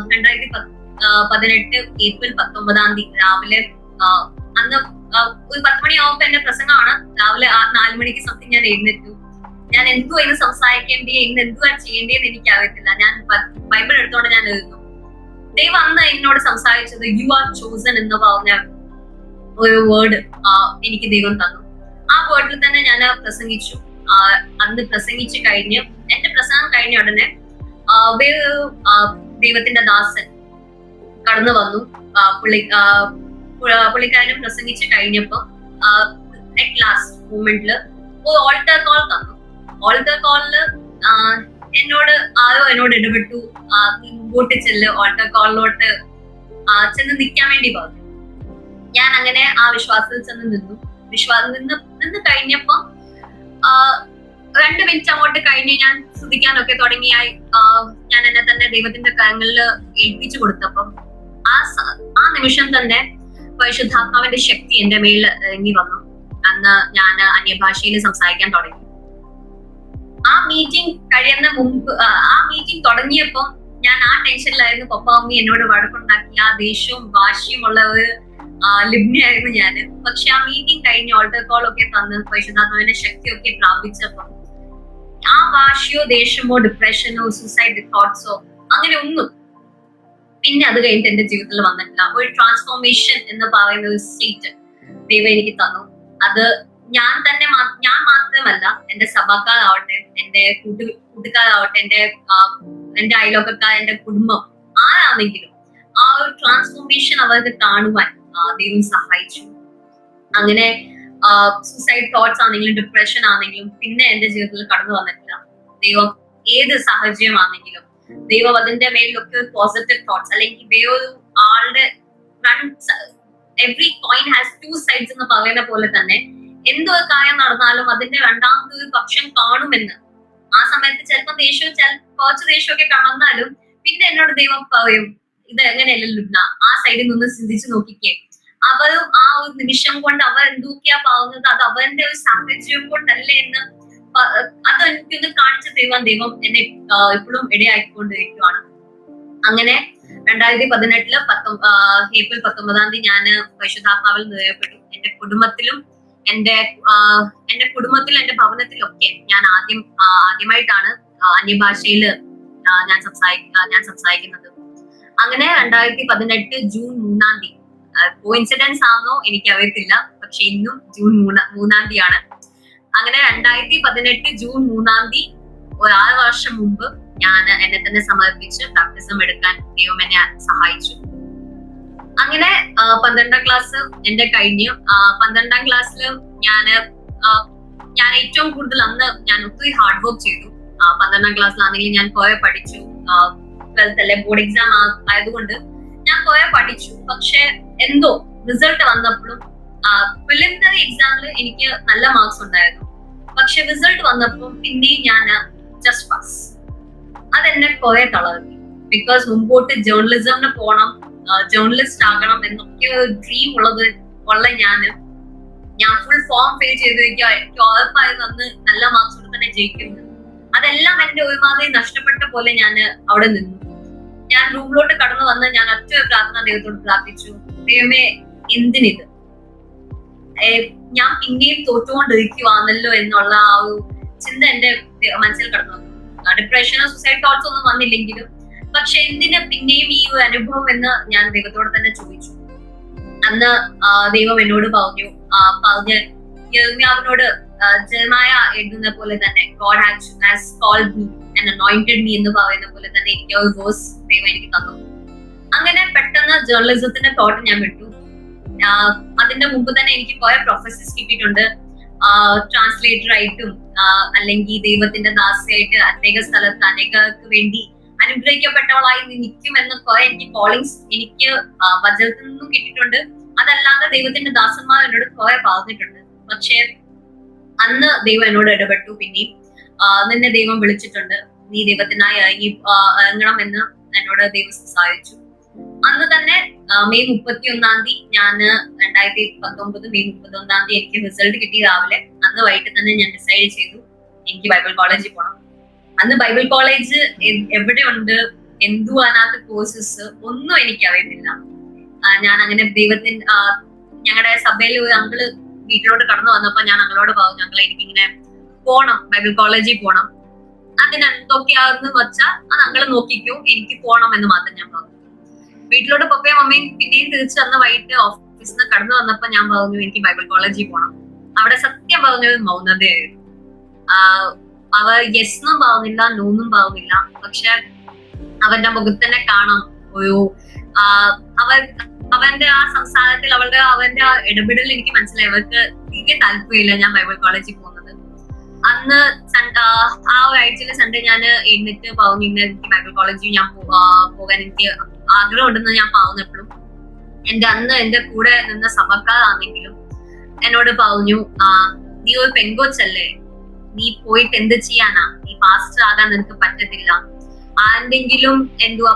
2018 ഏപ്രിൽ 19 രാവിലെ അന്ന് ഒരു 10 മണിയാവുമ്പോ എന്റെ പ്രസംഗമാണ്. രാവിലെ 4 മണിക്ക് സംതിങ് ഞാൻ എഴുന്നേറ്റു. ഞാൻ എന്തുവാ ഇന്ന് സംസാരിക്കേണ്ടേ, ഇന്ന് എന്തുവാ ചെയ്യേണ്ടതെന്ന് എനിക്ക് അറിയത്തില്ല. ഞാൻ ബൈബിൾ എടുത്തോണ്ട് ഞാൻ എഴുതുന്നു. ദൈവം അന്ന് എന്നോട് സംസാരിച്ചത് യു ആർ ചോസൺ എന്ന് പറഞ്ഞ ഒരു വേർഡ് എനിക്ക് ദൈവം തന്നു. ആ വേർഡിൽ തന്നെ ഞാൻ പ്രസംഗിച്ചു. അന്ന് പ്രസംഗിച്ചു കഴിഞ്ഞ് എന്റെ പ്രസംഗം കഴിഞ്ഞ ഉടനെ ദൈവത്തിന്റെ ദാസൻ കടന്നു വന്നു. പുള്ളിക്കാരനും പ്രസംഗിച്ചു കഴിഞ്ഞപ്പോ അറ്റ് ലാസ്റ്റ് മൂമെന്റില് ഒരു ഓൾട്ടർ കോൾ തന്നു. ഓൾട്ടർ കോളില് എന്നോട് ഇടപെട്ടു, മുമ്പോട്ട് ചെല്ല്, ഓൾട്ടർ കോളിലോട്ട് ചെന്ന് നിൽക്കാൻ വേണ്ടി പറഞ്ഞു. ഞാൻ അങ്ങനെ ആ വിശ്വാസത്തിൽ ചെന്ന് നിന്നു. നിന്ന് കഴിഞ്ഞപ്പം 2 മിനിറ്റ് അങ്ങോട്ട് കഴിഞ്ഞ് ഞാൻ സ്തുതിക്കാനൊക്കെ തുടങ്ങിയായി. ഞാൻ എന്നെ തന്നെ ദൈവത്തിന്റെ കരങ്ങളിൽ ഏൽപ്പിച്ചു കൊടുത്തപ്പം ആ നിമിഷം തന്നെ പരിശുദ്ധാത്മാവിന്റെ ശക്തി എന്റെ മേൽ ഇറങ്ങി വന്നു. അന്ന് ഞാൻ അന്യഭാഷയിൽ സംസാരിക്കാൻ തുടങ്ങി. ആ മീറ്റിംഗ് കഴിയുന്ന മുമ്പ്, ആ മീറ്റിംഗ് തുടങ്ങിയപ്പോ ഞാൻ ആ ടെൻഷനിലായിരുന്നു. പപ്പ മമ്മി എന്നോട് വഴക്കുണ്ടാക്കി, ആ ദേഷ്യവും വാശിയും ഉള്ള ഒരു ലിബ്നിയായിരുന്നു ഞാന്. പക്ഷെ ആ മീറ്റിംഗ് കഴിഞ്ഞ് ഓൾട്ടർ കോൾ ഒക്കെ തന്ന് പരിശുദ്ധാത്മാവിന്റെ ശക്തിയൊക്കെ പ്രാപിച്ചപ്പോ ആ വാശിയോ ദേഷ്യമോ ഡിപ്രഷനോ സൂസൈഡ് തോട്ട്സോ അങ്ങനെ ഒന്നും പിന്നെ അത് കഴിഞ്ഞിട്ട് എന്റെ ജീവിതത്തിൽ വന്നിട്ടില്ല. ഒരു ട്രാൻസ്ഫോർമേഷൻ എന്ന് പറയുന്ന ഒരു സ്റ്റേറ്റ് ദൈവം എനിക്ക് തന്നു. അത് ഞാൻ മാത്രമല്ല, എന്റെ സഭക്കാരാവട്ടെ, എന്റെ കൂട്ടുകാരാവട്ടെ, എന്റെ അയലോക്കക്കാർ, എന്റെ കുടുംബം, ആരാണെങ്കിലും ആ ഒരു ട്രാൻസ്ഫോർമേഷൻ അവർക്ക് കാണുവാൻ ദൈവം സഹായിച്ചു. അങ്ങനെ സൂസൈഡ് തോട്ട്സ് ആണെങ്കിലും ഡിപ്രഷൻ ആണെങ്കിലും പിന്നെ എന്റെ ജീവിതത്തിൽ കടന്നു വന്നിട്ടില്ല. ദൈവം ഏത് സാഹചര്യമാണെങ്കിലും ദൈവം അതിന്റെ മേലൊക്കെ പോസിറ്റീവ് തോട്ട്സ്, അല്ലെങ്കിൽ വേറൊരു ആളുടെ എവറി കോയിൻ ഹാസ് 2 സൈഡ്സ് എന്ന് പറയുന്ന പോലെ തന്നെ എന്തൊരു കാര്യം നടന്നാലും അതിന്റെ രണ്ടാമത്തെ ഒരു പക്ഷം കാണുമെന്ന് ആ സമയത്ത് ചിലപ്പോൾ കുറച്ച് ദേഷ്യമൊക്കെ കാണുന്നാലും പിന്നെ എന്നോട് ദൈവം പറയും, ഇത് എങ്ങനെയല്ലല്ലോ, ആ സൈഡിൽ നിന്ന് ചിന്തിച്ചു നോക്കിക്കേ. അവരും ആ ഒരു നിമിഷം കൊണ്ട് അവർ എന്തൊക്കെയാ പറയുന്നത് അത് അവരുടെ ഒരു സാഹചര്യം കൊണ്ടല്ലേ എന്ന് അത് എനിക്കൊന്ന് കാണിച്ച ദൈവം എന്നെ ഇപ്പോഴും ഇടയാക്കിക്കൊണ്ടിരിക്കുകയാണ്. അങ്ങനെ 2018 ഏപ്രിൽ 19 ഞാൻ പരിശുദ്ധാത്മാവിൽ നിറയപ്പെട്ടു. എന്റെ കുടുംബത്തിലും എന്റെ ഭവനത്തിലൊക്കെ ഞാൻ ആദ്യമായിട്ടാണ് അന്യഭാഷയില് ഞാൻ സംസാരിക്കുന്നത്. അങ്ങനെ 2018 ജൂൺ 3 കോയിൻസിഡൻസ് ആണോ എനിക്ക് അറിയത്തില്ല, പക്ഷെ ഇന്നും ജൂൺ 3 അങ്ങനെ 2018 ജൂൺ 3 ഒരു 6 വർഷം മുമ്പ് ഞാൻ എന്നെ തന്നെ സമർപ്പിച്ച് ബാപ്റ്റിസം എടുക്കാൻ ദൈവം എന്നെ സഹായിച്ചു. അങ്ങനെ 12ാം ക്ലാസ് എന്റെ കഴിഞ്ഞു. 12ാം ക്ലാസ്സിൽ ഞാൻ ഏറ്റവും കൂടുതൽ അന്ന് ഞാൻ ഒത്തിരി ഹാർഡ് വർക്ക് ചെയ്തു. 12ാം ക്ലാസ്സിലാണെങ്കിൽ ഞാൻ കുറെ പഠിച്ചു. 12th അല്ലെ ബോർഡ് എക്സാം ആയതുകൊണ്ട് ഞാൻ കുറെ പഠിച്ചു. പക്ഷെ എന്തോ റിസൾട്ട് വന്നപ്പോഴും പ്രിലിമിനറി എക്സാമിൽ എനിക്ക് നല്ല മാർക്സ് ഉണ്ടായിരുന്നു. പക്ഷെ റിസൾട്ട് വന്നപ്പോൾ പിന്നെയും ഞാൻ ജസ്റ്റ് പാസ്. അതെന്നെ കുറെ തളർത്തി. ബിക്കോസ് മുമ്പോട്ട് ജേർണലിസമിന് പോകണം, ജേർണലിസ്റ്റ് ആകണം എന്നൊക്കെ ഒരു ഡ്രീം ഉള്ള ഞാൻ ഫുൾ ഫോം ഫിൽ ചെയ്തിരിക്കുക. എനിക്ക് ഉറപ്പായിരുന്നു അന്ന് നല്ല മാർക്സോട് തന്നെ ജയിക്കുന്നത്. അതെല്ലാം എന്റെ ഒരുമാതിരി നഷ്ടപ്പെട്ട പോലെ ഞാൻ അവിടെ നിന്നു. ഞാൻ റൂമിലോട്ട് കടന്നു വന്ന് ഞാൻ ഒറ്റ പ്രാർത്ഥന ദൈവത്തോട് പ്രാർത്ഥിച്ചു, ദൈവമേ എന്തിനിത്, ഞാൻ പിന്നെയും തോറ്റുകൊണ്ടിരിക്കുവാണല്ലോ എന്നുള്ള ആ ഒരു ചിന്ത എന്റെ മനസ്സിൽ കടന്നു വന്നു. ഡിപ്രഷനോ സൂസൈഡ് തോട്ട്സ് ഒന്നും വന്നില്ലെങ്കിലും പക്ഷെ എന്തിന് പിന്നെയും ഈ ഒരു അനുഭവം എന്ന് ഞാൻ ദൈവത്തോട് തന്നെ ചോദിച്ചു. അന്ന് ദൈവം എന്നോട് പറഞ്ഞ് യിരെമ്യാവിനോട് ജെറെമയ എഴുതുന്ന പോലെ തന്നെ God has called me and anointed me എന്ന് പറയുന്ന പോലെ തന്നെ എനിക്ക് ഒരു വേഴ്സ് ദൈവം എനിക്ക് തന്നു. അങ്ങനെ പെട്ടെന്ന് ജേർണലിസത്തിന്റെ തോട്ട് ഞാൻ വിട്ടു. അതിന്റെ മുമ്പ് തന്നെ എനിക്ക് കുറെ പ്രൊഫസീസ് കിട്ടിയിട്ടുണ്ട്. ട്രാൻസ്ലേറ്റർ ആയിട്ടും അല്ലെങ്കിൽ ദൈവത്തിന്റെ ദാസിയായിട്ട് അനേക സ്ഥലത്ത് അനേകർക്ക് വേണ്ടി അനുഗ്രഹിക്കപ്പെട്ടവളായി നിൽക്കും എന്ന് കുറെ എനിക്ക് കോളിങ്സ് എനിക്ക് വചനത്തിൽ നിന്നും കിട്ടിയിട്ടുണ്ട്. അതല്ലാതെ ദൈവത്തിന്റെ ദാസന്മാർ എന്നോട് കുറെ പറഞ്ഞിട്ടുണ്ട്. പക്ഷെ അന്ന് ദൈവം എന്നോട് ഇടപെട്ടു. പിന്നെയും നിന്നെ ദൈവം വിളിച്ചിട്ടുണ്ട്, നീ ദൈവത്തിനായി ഇറങ്ങണം എന്ന് എന്നോട് ദൈവം സംസാരിച്ചു. അന്ന് തന്നെ മെയ് 31 ഞാൻ 2019 മെയ് 31 എനിക്ക് റിസൾട്ട് കിട്ടി രാവിലെ. അന്ന് വൈകിട്ട് തന്നെ ഞാൻ ഡിസൈഡ് ചെയ്തു എനിക്ക് ബൈബിൾ കോളേജിൽ പോകണം. അന്ന് ബൈബിൾ കോളേജ് എവിടെയുണ്ട്, എന്തു അതിനകത്ത് കോഴ്സസ് ഒന്നും എനിക്ക് അറിയത്തില്ല. ഞാൻ അങ്ങനെ ഞങ്ങളുടെ സഭയിൽ ഒരു അങ്കിള് വീട്ടിലോട്ട് കടന്നു വന്നപ്പോ ഞാൻ അങ്ങളോട് പറഞ്ഞു, അങ്ങളെ എനിക്കിങ്ങനെ പോണം, ബൈബിൾ കോളേജിൽ പോണം, അതിനെന്തൊക്കെയാന്ന് വെച്ചാൽ അത് അങ്ങള് നോക്കിക്കോ, എനിക്ക് പോണം എന്ന് മാത്രം ഞാൻ പറഞ്ഞു. വീട്ടിലോട്ട് പപ്പയും അമ്മയും പിന്നെയും തിരിച്ച് അന്ന് വൈകിട്ട് ഓഫീസിൽ നിന്ന് കടന്നു വന്നപ്പോ ഞാൻ പറഞ്ഞു എനിക്ക് ബൈബിൾ കോളേജിൽ പോണം. അവിടെ സത്യം പറഞ്ഞത് മൗനതയായിരുന്നു. അവർ യെസ്ന്നും പറഞ്ഞില്ല, നോന്നും പറഞ്ഞില്ല. പക്ഷെ അവരുടെ മുഖത്ത് തന്നെ കാണാം അവർ അവന്റെ ആ സംസാരത്തിൽ അവന്റെ ആ ഇടപെടലിൽ എനിക്ക് മനസ്സിലായി അവർക്ക് തീരെ താല്പര്യമില്ല ഞാൻ ബൈബിൾ കോളേജിൽ പോകുന്നത്. അന്ന് ആ ഒരാഴ്ചയിലെ സൺഡേ ഞാൻ എന്നിട്ട് പറഞ്ഞു ഇന്ന് എനിക്ക് ബൈബിൾ കോളേജിൽ ഞാൻ പോകാൻ എനിക്ക് ആഗ്രഹം ഉണ്ടെന്ന് ഞാൻ പറഞ്ഞപ്പോഴും അന്ന് എന്റെ കൂടെ നിന്ന സഭക്കാരാണെങ്കിലും എന്നോട് പറഞ്ഞു, നീ ഒരു പെങ്കൊച്ചല്ലേ, നീ പോയിട്ട് എന്ത് ചെയ്യാനാ, നീ പാസ്റ്റർ ആകാൻ നിനക്ക് പറ്റത്തില്ല, ആരെങ്കിലും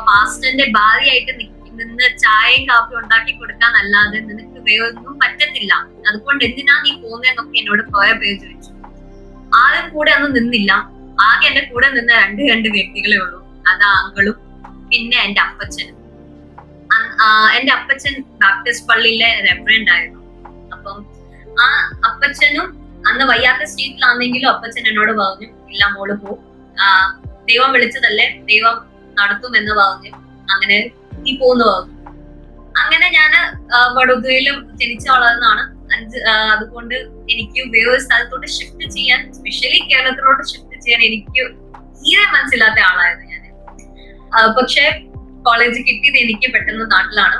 പാസ്റ്ററിന്റെ ഭാര്യയായിട്ട് നിന്ന് ചായയും കാപ്പി ഉണ്ടാക്കി കൊടുക്കാന്നല്ലാതെ നിനക്ക് വേറൊന്നും പറ്റത്തില്ല, അതുകൊണ്ട് എന്തിനാ നീ പോകുന്നതെന്നൊക്കെ എന്നോട് കുറെ പേര് ചോദിച്ചു. ആരും കൂടെ ഒന്നും നിന്നില്ല. ആകെ എന്റെ കൂടെ നിന്ന രണ്ട് വ്യക്തികളെ ഉള്ളൂ. അത് അങ്കിളും പിന്നെ എന്റെ അപ്പച്ചനും. എന്റെ അപ്പച്ചൻ ബാപ്റ്റിസ്റ്റ് പള്ളിയിലെ റെവറൻഡ് ആയിരുന്നു. അപ്പം ആ അപ്പച്ചനും അന്ന് വയ്യാത്ത സ്റ്റേറ്റിലാണെങ്കിലും അപ്പച്ചൻ എന്നോട് പറഞ്ഞു, ഇല്ല മോള് പോ, ദൈവം വിളിച്ചതല്ലേ, ദൈവം നടത്തും എന്ന് പറഞ്ഞു. അങ്ങനെ നീ പോന്ന് പറഞ്ഞു. അങ്ങനെ ഞാന് വഡോദരയിലും ജനിച്ചു വളർന്നതാണ്. അതുകൊണ്ട് എനിക്ക് വേറൊരു സ്ഥലത്തോട്ട് ഷിഫ്റ്റ് ചെയ്യാൻ, സ്പെഷ്യലി കേരളത്തിലോട്ട് ഷിഫ്റ്റ് ചെയ്യാൻ എനിക്ക് തീരെ മനസ്സിലാത്ത ആളായിരുന്നു ഞാൻ. പക്ഷെ കോളേജ് കിട്ടിയത് എനിക്ക് പെട്ടെന്ന് നാട്ടിലാണ്.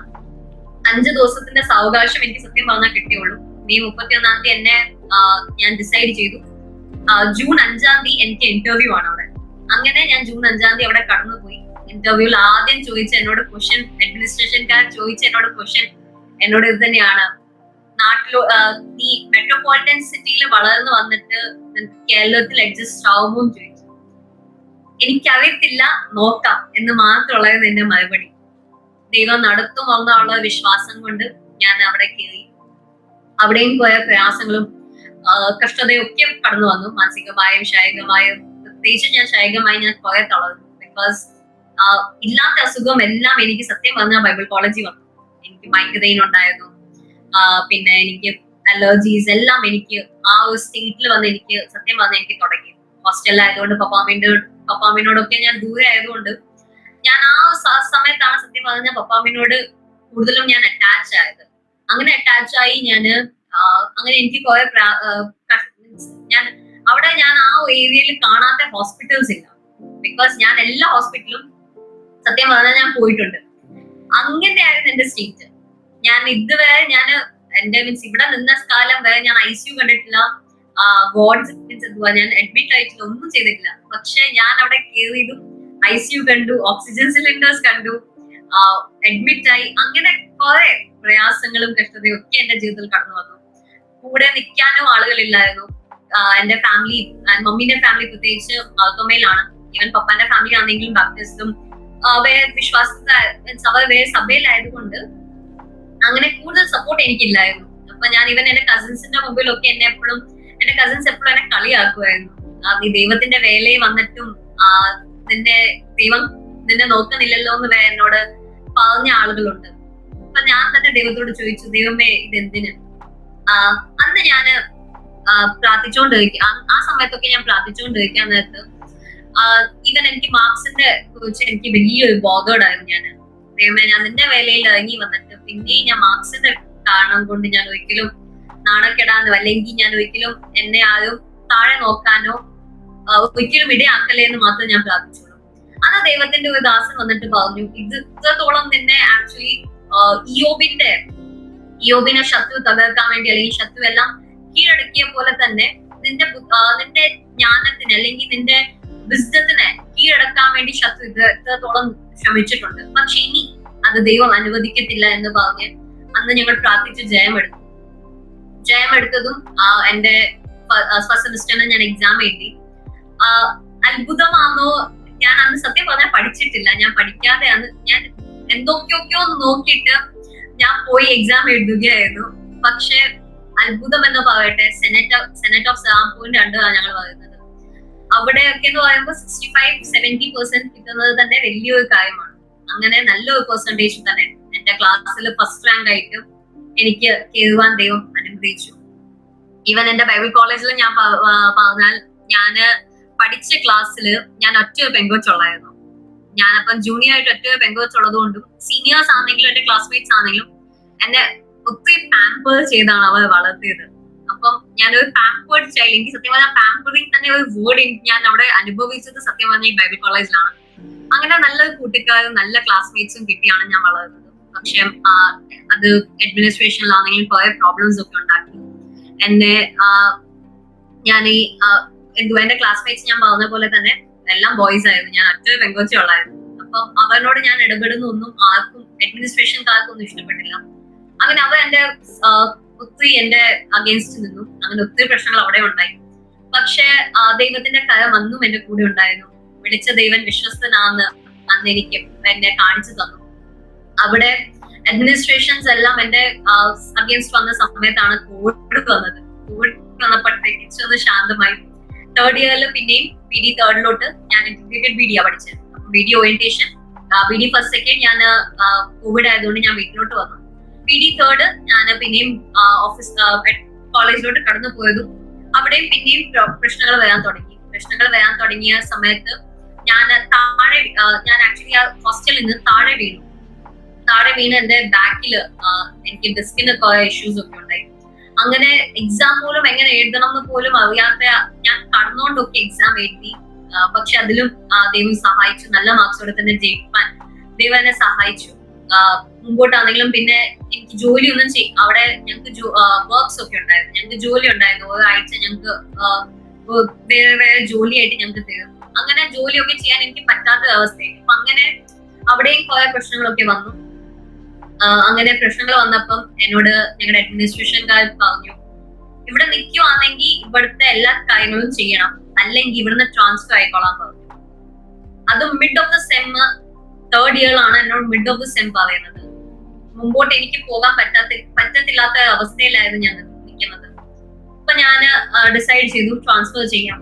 5 ദിവസത്തിന്റെ സാവകാശം എനിക്ക് സത്യം പറഞ്ഞാൽ കിട്ടിയുള്ളൂ. മെയ് 31 തീയതി എന്നെ ഞാൻ ഡിസൈഡ് ചെയ്തു. ജൂൺ 5 എനിക്ക് ഇന്റർവ്യൂ ആണ് അവിടെ. അങ്ങനെ ഞാൻ ജൂൺ 5 അവിടെ കടന്നുപോയി. ഇന്റർവ്യൂവിൽ ആദ്യം ചോദിച്ച എന്നോട് ക്വസ്റ്റ്യൻ, അഡ്മിനിസ്ട്രേഷൻകാർ ചോദിച്ച എന്നോട് ക്വസ്റ്റ്യൻ എന്നോട് ഇത് തന്നെയാണ്, നാട്ടിലോ നീ മെട്രോപൊളിറ്റൻ സിറ്റിയിൽ വളർന്നു വന്നിട്ട് കേരളത്തിൽ അഡ്ജസ്റ്റ് ആവുമോ എന്ന് ചോദിച്ചു. എനിക്കറിയത്തില്ല, നോക്കാം എന്ന് മാത്രമുള്ളായിരുന്നു എന്റെ മറുപടി. ദൈവം നടത്തുമെന്നുള്ള വിശ്വാസം കൊണ്ട് ഞാൻ അവിടെ കയറി. അവിടെയും പോയ പ്രയാസങ്ങളും കഷ്ടതയും ഒക്കെ കടന്നു വന്നു. മാനസികമായും ശാരീരികമായും. പ്രത്യേകിച്ച് ഞാൻ ശാരീരികമായി ഞാൻ കുറെ തളർന്നു. ബിക്കോസ് ഇല്ലാത്ത അസുഖം എല്ലാം എനിക്ക് സത്യം പറഞ്ഞാൽ ബൈബിൾ കോളേജിൽ വന്നു. എനിക്ക് മൈഗ്രെയിൻ ഉണ്ടായിരുന്നു, പിന്നെ എനിക്ക് അലർജീസ് എല്ലാം എനിക്ക് ആ ഒരു സ്റ്റേറ്റിൽ വന്ന് എനിക്ക് സത്യം പറഞ്ഞാൽ എനിക്ക് തുടങ്ങി. ഹോസ്റ്റലിലായതുകൊണ്ട് പപ്പാമിനോടൊക്കെ ഞാൻ ദൂരെ ആയതുകൊണ്ട് ഞാൻ ആ സമയത്താണ് സത്യം പറഞ്ഞാൽ പപ്പാമിനോട് കൂടുതലും ഞാൻ അറ്റാച്ച് ആയത്. അങ്ങനെ അറ്റാച്ച് ആയി ഞാന് അങ്ങനെ എനിക്ക് കുറെ ഞാൻ അവിടെ ഞാൻ ആ ഏരിയയിൽ കാണാത്ത ഹോസ്പിറ്റൽസ് ഇല്ല. ബിക്കോസ് ഞാൻ എല്ലാ ഹോസ്പിറ്റലും സത്യം പറഞ്ഞാൽ ഞാൻ പോയിട്ടുണ്ട്. അങ്ങനെയായിരുന്നു എന്റെ സ്റ്റേറ്റ്. ഞാൻ ഇതുവരെ എന്റെ മീൻസ് ഇവിടെ നിന്ന കാലം വരെ ഞാൻ ICU കണ്ടിട്ടില്ല, വാർഡ്സ് ഞാൻ അഡ്മിറ്റ് ആയിട്ടില്ല, ഒന്നും ചെയ്തിട്ടില്ല. പക്ഷെ ഞാൻ അവിടെ കയറിയതും ICU കണ്ടു, ഓക്സിജൻ സിലിണ്ടേഴ്സ് കണ്ടു, അഡ്മിറ്റ് ആയി. അങ്ങനെ കുറെ പ്രയാസങ്ങളും കഷ്ടതയും ഒക്കെ എന്റെ ജീവിതത്തിൽ കടന്നു വന്നു. കൂടെ നിൽക്കാനും ആളുകളില്ലായിരുന്നു. എന്റെ ഫാമിലി, മമ്മീന്റെ ഫാമിലി പ്രത്യേകിച്ച് മാർത്തോമയിലാണ്. ഈവൻ പപ്പാന്റെ ഫാമിലി ആണെങ്കിലും ബാപ്റ്റിസ്റ്റും വേറെ വേറെ സഭയിലായതുകൊണ്ട് അങ്ങനെ കൂടുതൽ സപ്പോർട്ട് എനിക്കില്ലായിരുന്നു. അപ്പൊ ഞാൻ ഇവൻ എന്റെ കസിൻസിന്റെ മുമ്പിലൊക്കെ എന്റെ കസിൻസ് എപ്പോഴും എന്നെ കളിയാക്കുമായിരുന്നു. നീ ദൈവത്തിന്റെ വേലയിൽ വന്നിട്ടും ദൈവം നിന്നെ നോക്കുന്നില്ലല്ലോ എന്ന് എന്നോട് പറഞ്ഞ ആളുകളുണ്ട്. അപ്പൊ ഞാൻ തന്നെ ദൈവത്തോട് ചോദിച്ചു, ദൈവമേ ഇതെന്തിന്? അന്ന് ഞാന് പ്രാർത്ഥിച്ചുകൊണ്ടിരിക്കുക, ആ സമയത്തൊക്കെ ഞാൻ പ്രാർത്ഥിച്ചുകൊണ്ടിരിക്കാൻ നേരത്ത് ഈവൻ എനിക്ക് മാർക്സിന്റെ കുറിച്ച് എനിക്ക് വലിയൊരു ബോധോടായിരുന്നു. ദൈവമേ, ഞാൻ നിന്റെ വേലയിൽ ഇറങ്ങി വന്നിട്ട് പിന്നെയും ഞാൻ മാർക്സിന്റെ കാരണം കൊണ്ട് ഞാൻ ഒരിക്കലും നാണക്കെടാനോ അല്ലെങ്കിൽ ഞാൻ ഒരിക്കലും എന്നെ ആരും താഴെ നോക്കാനോ ഒരിക്കലും ഇടയാക്കല്ലേ എന്ന് മാത്രം ഞാൻ പ്രാർത്ഥിച്ചുള്ളൂ. അന്ന് ദൈവത്തിന്റെ ഒരു ദാസൻ വന്നിട്ട് പറഞ്ഞു, ഇത് ഇത്രത്തോളം നിന്നെ ആക്ച്വലി ഇയോബിനെ ശത്രു തകർക്കാൻ വേണ്ടി അല്ലെങ്കിൽ ശത്രു എല്ലാം കീഴടക്കിയ പോലെ തന്നെ നിന്റെ ജ്ഞാനത്തിന് അല്ലെങ്കിൽ നിന്റെ വിസ്ഡത്തിനെ കീഴടക്കാൻ വേണ്ടി ശത്രു ഇത്രത്തോളം ശ്രമിച്ചിട്ടുണ്ട്. പക്ഷെ ഇനി അത് ദൈവം അനുവദിക്കത്തില്ല എന്ന് പറഞ്ഞ് അന്ന് ഞങ്ങൾ പ്രാർത്ഥിച്ച് ജയമെടുത്തതും എന്റെ ഫസ്റ്റ് സെമിസ്റ്ററിന് ഞാൻ എക്സാം എഴുതി. അത്ഭുതമാണോ, ഞാൻ അന്ന് സത്യം പറഞ്ഞാൽ പഠിച്ചിട്ടില്ല, ഞാൻ പഠിക്കാതെയാണ് ഞാൻ എന്തൊക്കെയൊക്കെയോ നോക്കിയിട്ട് ഞാൻ പോയി എക്സാം എഴുതുകയായിരുന്നു. പക്ഷെ അത്ഭുതം എന്ന് പറയട്ടെ, സെനറ്റ് ഓഫ് സെറാംപൂരിന്റെ അണ്ടറാണ് ഞങ്ങൾ പറയുന്നത്. അവിടെയൊക്കെ എന്ന് പറയുമ്പോൾ 65-70% കിട്ടുന്നത് തന്നെ വലിയൊരു കാര്യമാണ്. അങ്ങനെ നല്ലൊരു പെർസെന്റേജ് തന്നെ എന്റെ ക്ലാസ്സിൽ ഫസ്റ്റ് റാങ്ക് ആയിട്ട് എനിക്ക് കയറുവാൻ ദൈവം അനുഗ്രഹിച്ചു. ഈവൻ എന്റെ ബൈബിൾ കോളേജിൽ ഞാൻ പറഞ്ഞാൽ ഞാന് പഠിച്ച ക്ലാസ്സില് ഞാൻ ഒറ്റ പെങ്കൊച്ചുള്ളായിരുന്നു. ഞാനപ്പം ജൂനിയർ ആയിട്ട് ഒറ്റ പെങ്കൊച്ചുള്ളത് കൊണ്ടും സീനിയേഴ്സ് ആണെങ്കിലും എന്റെ ക്ലാസ്മേറ്റ്സ് ആണെങ്കിലും എന്നെ ഒത്തിരി പാമ്പർ ചെയ്താണ് അവർ വളർത്തിയത്. അപ്പം ഞാനൊരു പാമ്പേർഡ് ചൈൽഡ്, എനിക്ക് സത്യം പറഞ്ഞാൽ പാമ്പറിങ് തന്നെ ഒരു വേർഡ് ഞാൻ അവിടെ അനുഭവിച്ചത് സത്യം പറഞ്ഞാൽ ഈ ബൈബിൾ കോളേജിലാണ്. അങ്ങനെ നല്ല കൂട്ടുകാരും നല്ല ക്ലാസ്മേറ്റ്സും കിട്ടിയാണ് ഞാൻ വളർന്നത്. പക്ഷെ അത് അഡ്മിനിസ്ട്രേഷനിലാണെങ്കിലും കുറെ പ്രോബ്ലംസ് ഒക്കെ ഉണ്ടാക്കി. എന്നെ ഞാൻ ഈ എന്റെ ക്ലാസ്മേറ്റ്സ് ഞാൻ പറഞ്ഞ പോലെ തന്നെ എല്ലാം ബോയ്സ് ആയിരുന്നു, ഞാൻ ഒറ്റ പെങ്കൊച്ചേ ഉള്ളായിരുന്നു. അപ്പം അവരോട് ഞാൻ ഇടപെടുന്ന ഒന്നും ആർക്കും അഡ്മിനിസ്ട്രേഷൻകാർക്കും ഒന്നും ഇഷ്ടപ്പെട്ടില്ല. അങ്ങനെ അവർ ഒത്തിരി എന്റെ അഗേൻസ്റ്റ് നിന്നു. അങ്ങനെ ഒത്തിരി പ്രശ്നങ്ങൾ അവിടെ ഉണ്ടായി. പക്ഷെ ദൈവത്തിന്റെ കരം അന്നും എന്റെ കൂടെ ഉണ്ടായിരുന്നു. വിളിച്ച ദൈവൻ വിശ്വസ്തനാന്ന് അന്ന് എനിക്ക് എന്നെ കാണിച്ചു തന്നു. അവിടെ അഡ്മിനിസ്ട്രേഷൻസ് എല്ലാം എന്റെ അഗേൻസ്റ്റ് വന്ന സമയത്താണ് കോവിഡ് വന്നത്. കോവിഡ് വന്നപ്പോഴത്തേക്ക് ഒന്ന് ശാന്തമായി. തേർഡ് ഇയറിൽ പിന്നെയും BD തേർഡിലോട്ട് ഞാൻ ഇന്റഗ്രേറ്റഡ് BD പഠിച്ചത്. BD orientation, BD first second ഞാൻ കോവിഡ് ആയതുകൊണ്ട് ഞാൻ വീട്ടിലോട്ട് വന്നു. BD തേർഡ് ഞാൻ പിന്നെയും ഓഫീസ് കോളേജിലോട്ട് കടന്നു പോയതും അവിടെയും പിന്നെയും പ്രശ്നങ്ങൾ വരാൻ തുടങ്ങിയ സമയത്ത് ഞാൻ ആക്ച്വലി ആ ഹോസ്റ്റലിൽ നിന്ന് താഴെ വീണ് എന്റെ ബാക്കിൽ എനിക്ക് ഡിസ്കിന് കുറെ ഇഷ്യൂസ് ഒക്കെ ഉണ്ടായി. അങ്ങനെ എക്സാം പോലും എങ്ങനെ എഴുതണം എന്ന് പോലും അറിയാത്ത ഞാൻ കടന്നുകൊണ്ടൊക്കെ എക്സാം എഴുതി. പക്ഷെ അതിലും ദൈവം സഹായിച്ചു. നല്ല മാർക്സോടെ തന്നെ ജയിക്കാൻ ദൈവം എന്നെ സഹായിച്ചു. മുമ്പോട്ടാണെങ്കിലും പിന്നെ എനിക്ക് ജോലിയൊന്നും അവിടെ ഞങ്ങൾക്ക് വർക്ക്സ് ഒക്കെ ഉണ്ടായിരുന്നു. ഞങ്ങൾക്ക് ജോലി ഉണ്ടായിരുന്നു. ഒരാഴ്ച ഞങ്ങൾക്ക് വേറെ ജോലിയായിട്ട് ഞങ്ങൾക്ക് തരും. അങ്ങനെ ജോലിയൊക്കെ ചെയ്യാൻ എനിക്ക് പറ്റാത്ത അവസ്ഥയായി. അപ്പൊ അങ്ങനെ അവിടെയും കുറെ പ്രശ്നങ്ങളൊക്കെ വന്നു. അങ്ങനെ പ്രശ്നങ്ങൾ വന്നപ്പം എന്നോട് ഞങ്ങളുടെ അഡ്മിനിസ്ട്രേഷൻകാർ പറഞ്ഞു, ഇവിടെ നിൽക്കുവാണെങ്കിൽ ഇവിടുത്തെ എല്ലാ കാര്യങ്ങളും ചെയ്യണം, അല്ലെങ്കിൽ ഇവിടുന്ന് ട്രാൻസ്ഫർ ആയിക്കോളാൻ പറഞ്ഞു. അത് mid of the sem, third ഇയറിലാണ് എന്നോട് മിഡ് ഓഫ് ദ സെം പറയുന്നത്. മുമ്പോട്ട് എനിക്ക് പോകാൻ പറ്റത്തില്ലാത്ത അവസ്ഥയിലായിരുന്നു ഞാൻ നിൽക്കുന്നത്. അപ്പൊ ഞാൻ ഡിസൈഡ് ചെയ്തു ട്രാൻസ്ഫർ ചെയ്യാം.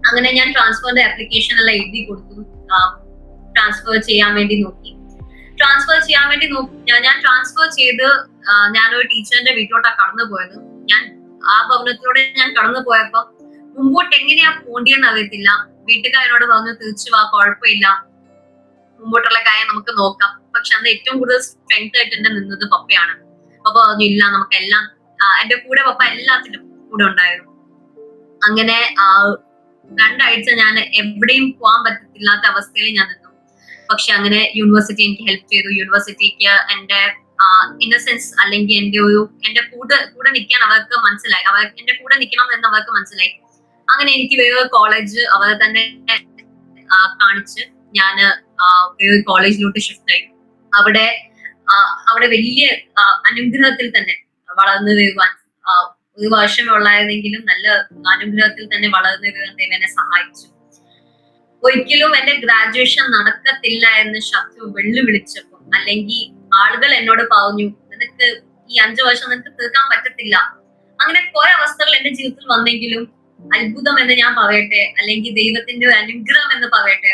അങ്ങനെ ഞാൻ ട്രാൻസ്ഫറിന്റെ ആപ്ലിക്കേഷൻ എല്ലാം എഴുതി കൊടുത്തു. ട്രാൻസ്ഫർ ചെയ്യാൻ വേണ്ടി നോക്കി. ഞാൻ ട്രാൻസ്ഫർ ചെയ്ത് ഞാനൊരു ടീച്ചറിന്റെ വീട്ടിലോട്ടാണ് കടന്നു പോയത്. ഞാൻ ആ ഭവനത്തിലൂടെ ഞാൻ കടന്നു പോയപ്പോ മുമ്പോട്ട് എങ്ങനെയാ പോണ്ടിയെന്ന് അറിയത്തില്ല. വീട്ടുകാരോട് പറഞ്ഞു തിരിച്ചു വാ, കുഴപ്പമില്ല, മുമ്പോട്ടുള്ള കാര്യം നമുക്ക് നോക്കാം. പക്ഷെ അന്ന് ഏറ്റവും കൂടുതൽ സ്ട്രെങ്ത് ആയിട്ട് എന്റെ നിന്നത് പപ്പയാണ്. പപ്പ പറഞ്ഞു ഇല്ല, നമുക്കെല്ലാം എന്റെ കൂടെ പപ്പ എല്ലാത്തിലും കൂടെ ഉണ്ടായിരുന്നു. അങ്ങനെ 2 ആഴ്ച ഞാൻ എവിടെയും പോകാൻ പറ്റത്തില്ലാത്ത അവസ്ഥയിൽ ഞാൻ നിന്നു. പക്ഷെ അങ്ങനെ യൂണിവേഴ്സിറ്റി എനിക്ക് ഹെൽപ്പ് ചെയ്തു. യൂണിവേഴ്സിറ്റിക്ക് എന്റെ ഇന്നസെൻസ് അല്ലെങ്കിൽ എന്റെ കൂടെ നിൽക്കാൻ അവർക്ക് മനസ്സിലായി. എന്റെ കൂടെ നിൽക്കണം എന്ന് അവർക്ക് മനസ്സിലായി. അങ്ങനെ എനിക്ക് വേറെ കോളേജ് അവർ തന്നെ കാണിച്ച് ഞാൻ വേറെ കോളേജിലോട്ട് ഷിഫ്റ്റ് ആയി. അവിടെ വലിയ അനുഗ്രഹത്തിൽ തന്നെ വളർന്നു വരുവാൻ 1 വർഷമേ ഉള്ളായിരുന്നെങ്കിലും നല്ല അനുഗ്രഹത്തിൽ തന്നെ വളർന്നു വരുവാൻ ദൈവം എന്നെ സഹായിച്ചു. ഒരിക്കലും എന്റെ ഗ്രാജുവേഷൻ നടക്കത്തില്ല എന്ന് ശത്രു വെല്ലുവിളിച്ചപ്പോ, അല്ലെങ്കിൽ ആളുകൾ എന്നോട് പറഞ്ഞു നിനക്ക് ഈ 5 വർഷം നിനക്ക് തീർക്കാൻ പറ്റത്തില്ല, അങ്ങനെ കുറെ അവസ്ഥകൾ എന്റെ ജീവിതത്തിൽ വന്നെങ്കിലും അത്ഭുതം എന്ന് ഞാൻ പറയട്ടെ, അല്ലെങ്കിൽ ദൈവത്തിന്റെ ഒരു അനുഗ്രഹം എന്ന് പറയട്ടെ,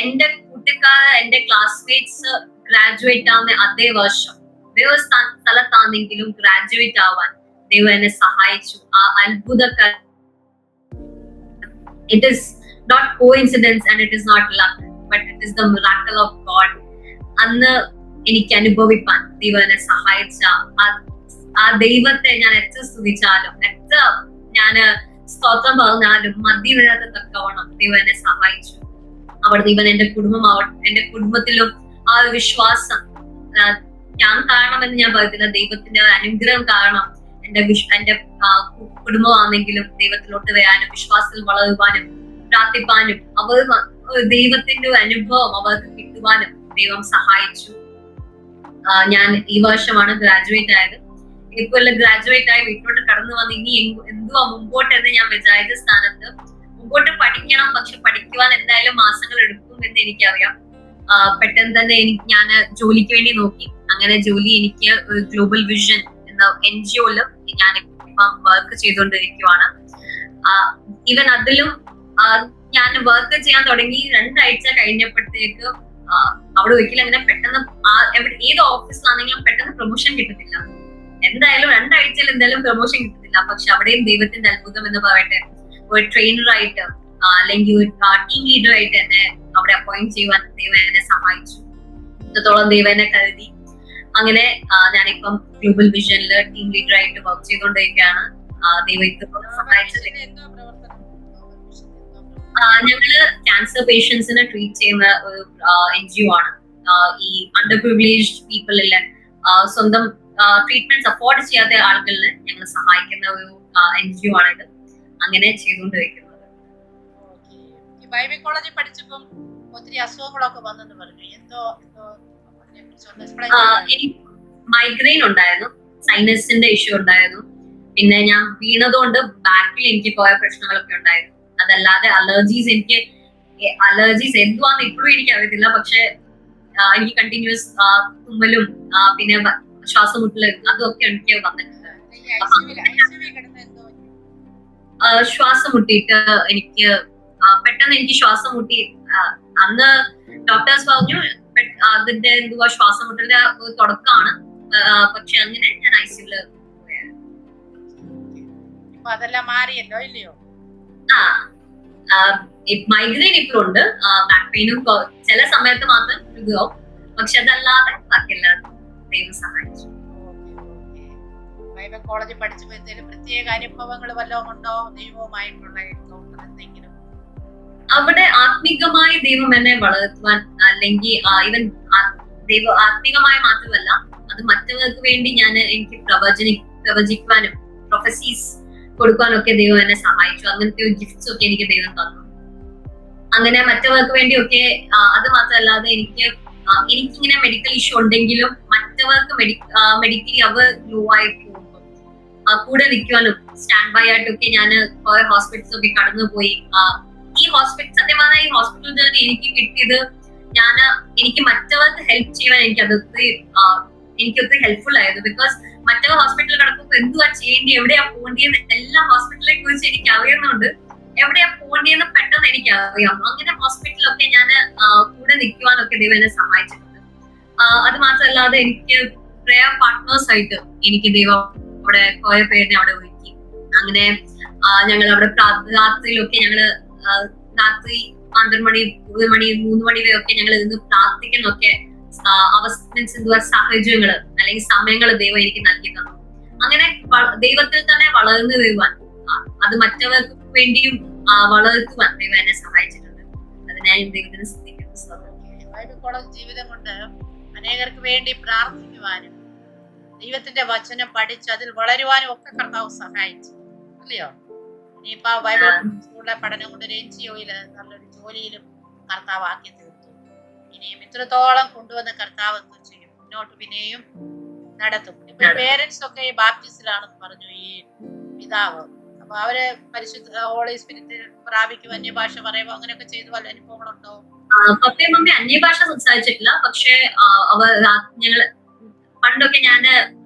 എന്റെ കൂട്ടുകാർ എന്റെ ക്ലാസ്മേറ്റ്സ് ഗ്രാജുവേറ്റ് ആവുന്ന അതേ വർഷം വേറെ സ്ഥലത്താണെങ്കിലും ഗ്രാജുവേറ്റ് ആവാൻ ദൈവം എന്നെ സഹായിച്ചു. ആ അത്ഭുതക്കാർ it is not coincidence and it is not luck, but it is the miracle of God. അന്ന് എനിക്ക് അനുഭവിപ്പാൻ ദൈവം എന്നെ സഹായിച്ച ആ ദൈവത്തെ ഞാൻ എത്ര സ്തുതിച്ചാലും എത്ര ഞാൻ സ്തോത്രം പറഞ്ഞാലും മതി വരാത്ത തക്കവണ്ണം ദൈവം എന്നെ സഹായിച്ചു. അവിടെ ദൈവം എന്റെ കുടുംബത്തിലും ആ ഒരു വിശ്വാസം ഞാൻ കാരണമെന്ന് ഞാൻ പറയത്തില്ല, ദൈവത്തിന്റെ അനുഗ്രഹം കാരണം എന്റെ കുടുംബമാണെങ്കിലും ദൈവത്തിലോട്ട് വരാനും വിശ്വാസത്തിൽ വളരുവാനും പ്രാർത്ഥിപ്പാനും ദൈവത്തിന്റെ അനുഭവം അവർക്ക് കിട്ടുവാനും ദൈവം സഹായിച്ചു. ഞാൻ ഈ വർഷമാണ് ഗ്രാജുവേറ്റ് ആയത്. ഇപ്പോൾ ഗ്രാജുവേറ്റ് ആയി വീട്ടിലോട്ട് കടന്നു വന്ന് ഇനി എന്തുവാ മുമ്പോട്ട് എന്ന് ഞാൻ വിചാരിച്ച സ്ഥാനത്ത് മുമ്പോട്ട് പഠിക്കണം. പക്ഷെ പഠിക്കുവാൻ എന്തായാലും മാസങ്ങൾ എടുക്കും എന്ന് എനിക്കറിയാം. പെട്ടെന്ന് തന്നെ ഞാൻ ജോലിക്ക് വേണ്ടി നോക്കി. അങ്ങനെ ജോലി എനിക്ക് ഗ്ലോബൽ വിഷൻ എന്ന NGOയില് ഞാൻ ഇപ്പം വർക്ക് ചെയ്തുകൊണ്ടിരിക്കുവാണ്. ഈവൻ അതിലും ഞാൻ വർക്ക് ചെയ്യാൻ തുടങ്ങി 2 ആഴ്ച കഴിഞ്ഞപ്പോഴത്തേക്ക് അവിടെ ഒരിക്കലും അങ്ങനെ പെട്ടെന്ന് ഏത് ഓഫീസിലാണെങ്കിലും പെട്ടെന്ന് പ്രൊമോഷൻ കിട്ടത്തില്ല. എന്തായാലും 2 ആഴ്ചയിൽ എന്തായാലും പ്രൊമോഷൻ കിട്ടത്തില്ല. പക്ഷെ അവിടെയും ദൈവത്തിന്റെ അത്ഭുതം എന്ന് പറയട്ടെ, ഒരു ട്രെയിനറായിട്ട് അല്ലെങ്കിൽ ഒരു ടീം ലീഡറായിട്ട് എന്നെ അവിടെ അപ്പോയിന്റ് ചെയ്യുവാൻ ദൈവം എന്നെ സഹായിച്ചു. ഇത്രത്തോളം ദൈവം എന്നെ കരുതി. അങ്ങനെ ഞാനിപ്പം ഗ്ലോബൽ വിഷനില് ടീം ലീഡറായിട്ട് വർക്ക് ചെയ്തുകൊണ്ടിരിക്കുകയാണ്. ദൈവം ഇത്രത്തോളം സഹായിച്ചത്. ഞങ്ങള് ക്യാൻസർ പേഷ്യൻസിനെ ട്രീറ്റ് ചെയ്യുന്ന ഒരു NGO ആണ്. ഈ അണ്ടർ പ്രിവിലേജ്ഡ് പീപ്പിളിലെ സ്വന്തം ട്രീറ്റ്മെന്റ് അഫോർഡ് ചെയ്യാത്ത ആളുകളിൽ ഞങ്ങൾ സഹായിക്കുന്ന ഒരു NGO ആണിത്. അങ്ങനെ ചെയ്തുകൊണ്ടിരിക്കുന്നത്. ബൈബിൾ കോളേജിൽ പഠിച്ചപ്പം ഒത്തിരി അസുഖങ്ങളൊക്കെ വന്നെന്ന് പറഞ്ഞു. എന്തോ എനിക്ക് മൈഗ്രെയിൻ ഉണ്ടായിരുന്നു, സൈനസിന്റെ ഇഷ്യൂ ഉണ്ടായിരുന്നു, പിന്നെ ഞാൻ വീണതുകൊണ്ട് ബാക്കിൽ എനിക്ക് പോയ പ്രശ്നങ്ങളൊക്കെ ഉണ്ടായിരുന്നു. അതല്ലാതെ അലർജീസ് എന്തുവാന്ന് ഇപ്പോഴും എനിക്ക് അറിയത്തില്ല. പക്ഷെ എനിക്ക് കണ്ടിന്യൂസ് തുമ്മലും പിന്നെ ശ്വാസമുട്ടലും അതൊക്കെ എനിക്ക് വന്നിട്ടുണ്ട്. ശ്വാസം മുട്ടിയിട്ട് എനിക്ക് പെട്ടെന്ന് എനിക്ക് ശ്വാസം മുട്ടി. അന്ന് ഡോക്ടേഴ്സ് പറഞ്ഞു അതിന്റെ എന്തുവാ ശ്വാസം മുട്ടലിന്റെ തുടക്കമാണ്. പക്ഷെ അങ്ങനെ ഞാൻ ICUല് അതെല്ലാം മാറിയല്ലോ ഇല്ലയോ? മൈഗ്രെയിൻ ഇപ്പോഴും ഉണ്ട്, ബാക്ക് പെയിനും ചില സമയത്ത് മാത്രം ഇതാവും. പക്ഷെ അതല്ലാതെ ബാക്കിയെല്ലാം ദൈവം സഹായിച്ചു. ബൈബിൾ കോളേജിൽ പഠിച്ചപ്പോഴത്തേലും പ്രത്യേക അനുഭവങ്ങൾ വല്ലതും ഉണ്ടോ ദൈവവുമായിട്ടുള്ള എന്തെങ്കിലും? അവിടെ ആത്മീകമായി ദൈവം എന്നെ വളർത്തുവാൻ, അല്ലെങ്കിൽ ഈവൻ ദൈവം ആത്മീകമായി മാത്രമല്ല അത് മറ്റവർക്ക് വേണ്ടി എനിക്ക് പ്രവചിക്കുവാനും പ്രൊഫസീസ് കൊടുക്കാനൊക്കെ ദൈവം എന്നെ സഹായിച്ചു. അങ്ങനത്തെ ഒരു ഗിഫ്റ്റ്സ് ഒക്കെ എനിക്ക് ദൈവം തന്നു. അങ്ങനെ മറ്റവർക്ക് വേണ്ടിയൊക്കെ. അത് മാത്രമല്ലാതെ എനിക്കിങ്ങനെ മെഡിക്കൽ ഇഷ്യൂ ഉണ്ടെങ്കിലും മറ്റവർക്ക് മെഡിക്കലി അവർ ലോ ആയി പോകുമ്പോൾ കൂടെ നിൽക്കുവാനും സ്റ്റാൻഡ് ബൈ ആയിട്ടൊക്കെ ഞാൻ കുറെ ഹോസ്പിറ്റൽസ് ഒക്കെ കടന്നുപോയി. ഈ ഹോസ്പിറ്റൽ സത്യം പറഞ്ഞാൽ ഈ ഹോസ്പിറ്റൽ ജേർണി എനിക്ക് കിട്ടിയത് എനിക്ക് മറ്റവർക്ക് ഹെൽപ്പ് ചെയ്യാൻ എനിക്കൊത്തിരി ഹെൽപ്ഫുൾ ആയിരുന്നു. ബിക്കോസ് മറ്റവർ ഹോസ്പിറ്റലിൽ കിടക്കുമ്പോൾ എന്തുവാ ചെയ്യേണ്ടി, എവിടെയാ പോകേണ്ടിയെന്ന് എല്ലാ ഹോസ്പിറ്റലിനെ കുറിച്ച് എനിക്ക് അറിയുന്നുണ്ട്. എവിടെയാ പോകേണ്ടിയെന്ന് പെട്ടെന്ന് എനിക്ക് അറിയാം. അങ്ങനെ ഹോസ്പിറ്റലൊക്കെ ഞാൻ കൂടെ നിൽക്കുവാനൊക്കെ ദൈവം എന്നെ സഹായിച്ചിട്ടുണ്ട്. അത് മാത്രമല്ലാതെ എനിക്ക് പ്രേയർ പാർട്ട്നേഴ്സ് ആയിട്ട് എനിക്ക് ദൈവം അവിടെ കുറെ പേരിനെ അവിടെ ഒരുക്കി. അങ്ങനെ ഞങ്ങൾ അവിടെ രാത്രിയിലൊക്കെ രാത്രി 12 മണി 1 മണി 3 മണി വരെയൊക്കെ ഞങ്ങൾ ഇന്ന് പ്രാർത്ഥിക്കുന്നൊക്കെ സാഹചര്യങ്ങള് അല്ലെങ്കിൽ സമയങ്ങൾ ദൈവം എനിക്ക് നൽകി തന്നു. അങ്ങനെ ദൈവത്തിൽ തന്നെ വളർന്നു വരുവാൻ, അത് മറ്റവർക്ക് വേണ്ടിയും വളർത്തുവാൻ ദൈവം എന്നെ സഹായിച്ചിട്ടുണ്ട്. അതിനായി ദൈവത്തിന് ബൈബിൾ ജീവിതം കൊണ്ട് അനേകർക്ക് വേണ്ടി പ്രാർത്ഥിക്കുവാനും ദൈവത്തിന്റെ വചനം പഠിച്ച് അതിൽ വളരുവാനും ഒക്കെ കർത്താവ് സഹായിച്ചു, അല്ലയോ? ഇനിയിപ്പോ ബൈബിൾ സ്കൂളിലെ പഠനം കൊണ്ട് NGOയില് നല്ലൊരു ജോലിയിലും കർത്താവ് ആക്കി തീർത്തു. ഇനിയും ഇത്രത്തോളം കൊണ്ടുവന്ന കർത്താവ് എന്ത് ചെയ്യും? മുന്നോട്ട് പിന്നെയും നടത്തും. ഇപ്പൊ പേരൻസ് ഒക്കെ ബാപ്റ്റിസ്റ്റിലാണെന്ന് പറഞ്ഞു ഈ പിതാവ്. അപ്പൊ അവര് പരിശുദ്ധ ഹോളി സ്പിരിറ്റ് പ്രാപിക്കും, അന്യഭാഷ പറയുമ്പോ അങ്ങനെയൊക്കെ ചെയ്തു വല്ല അനുഭവങ്ങളുണ്ടോ? പപ്പയും മമ്മി അന്യഭാഷ സംസാരിച്ചിട്ടില്ല. പക്ഷെ ഞങ്ങള് പണ്ടൊക്കെ ഞാൻ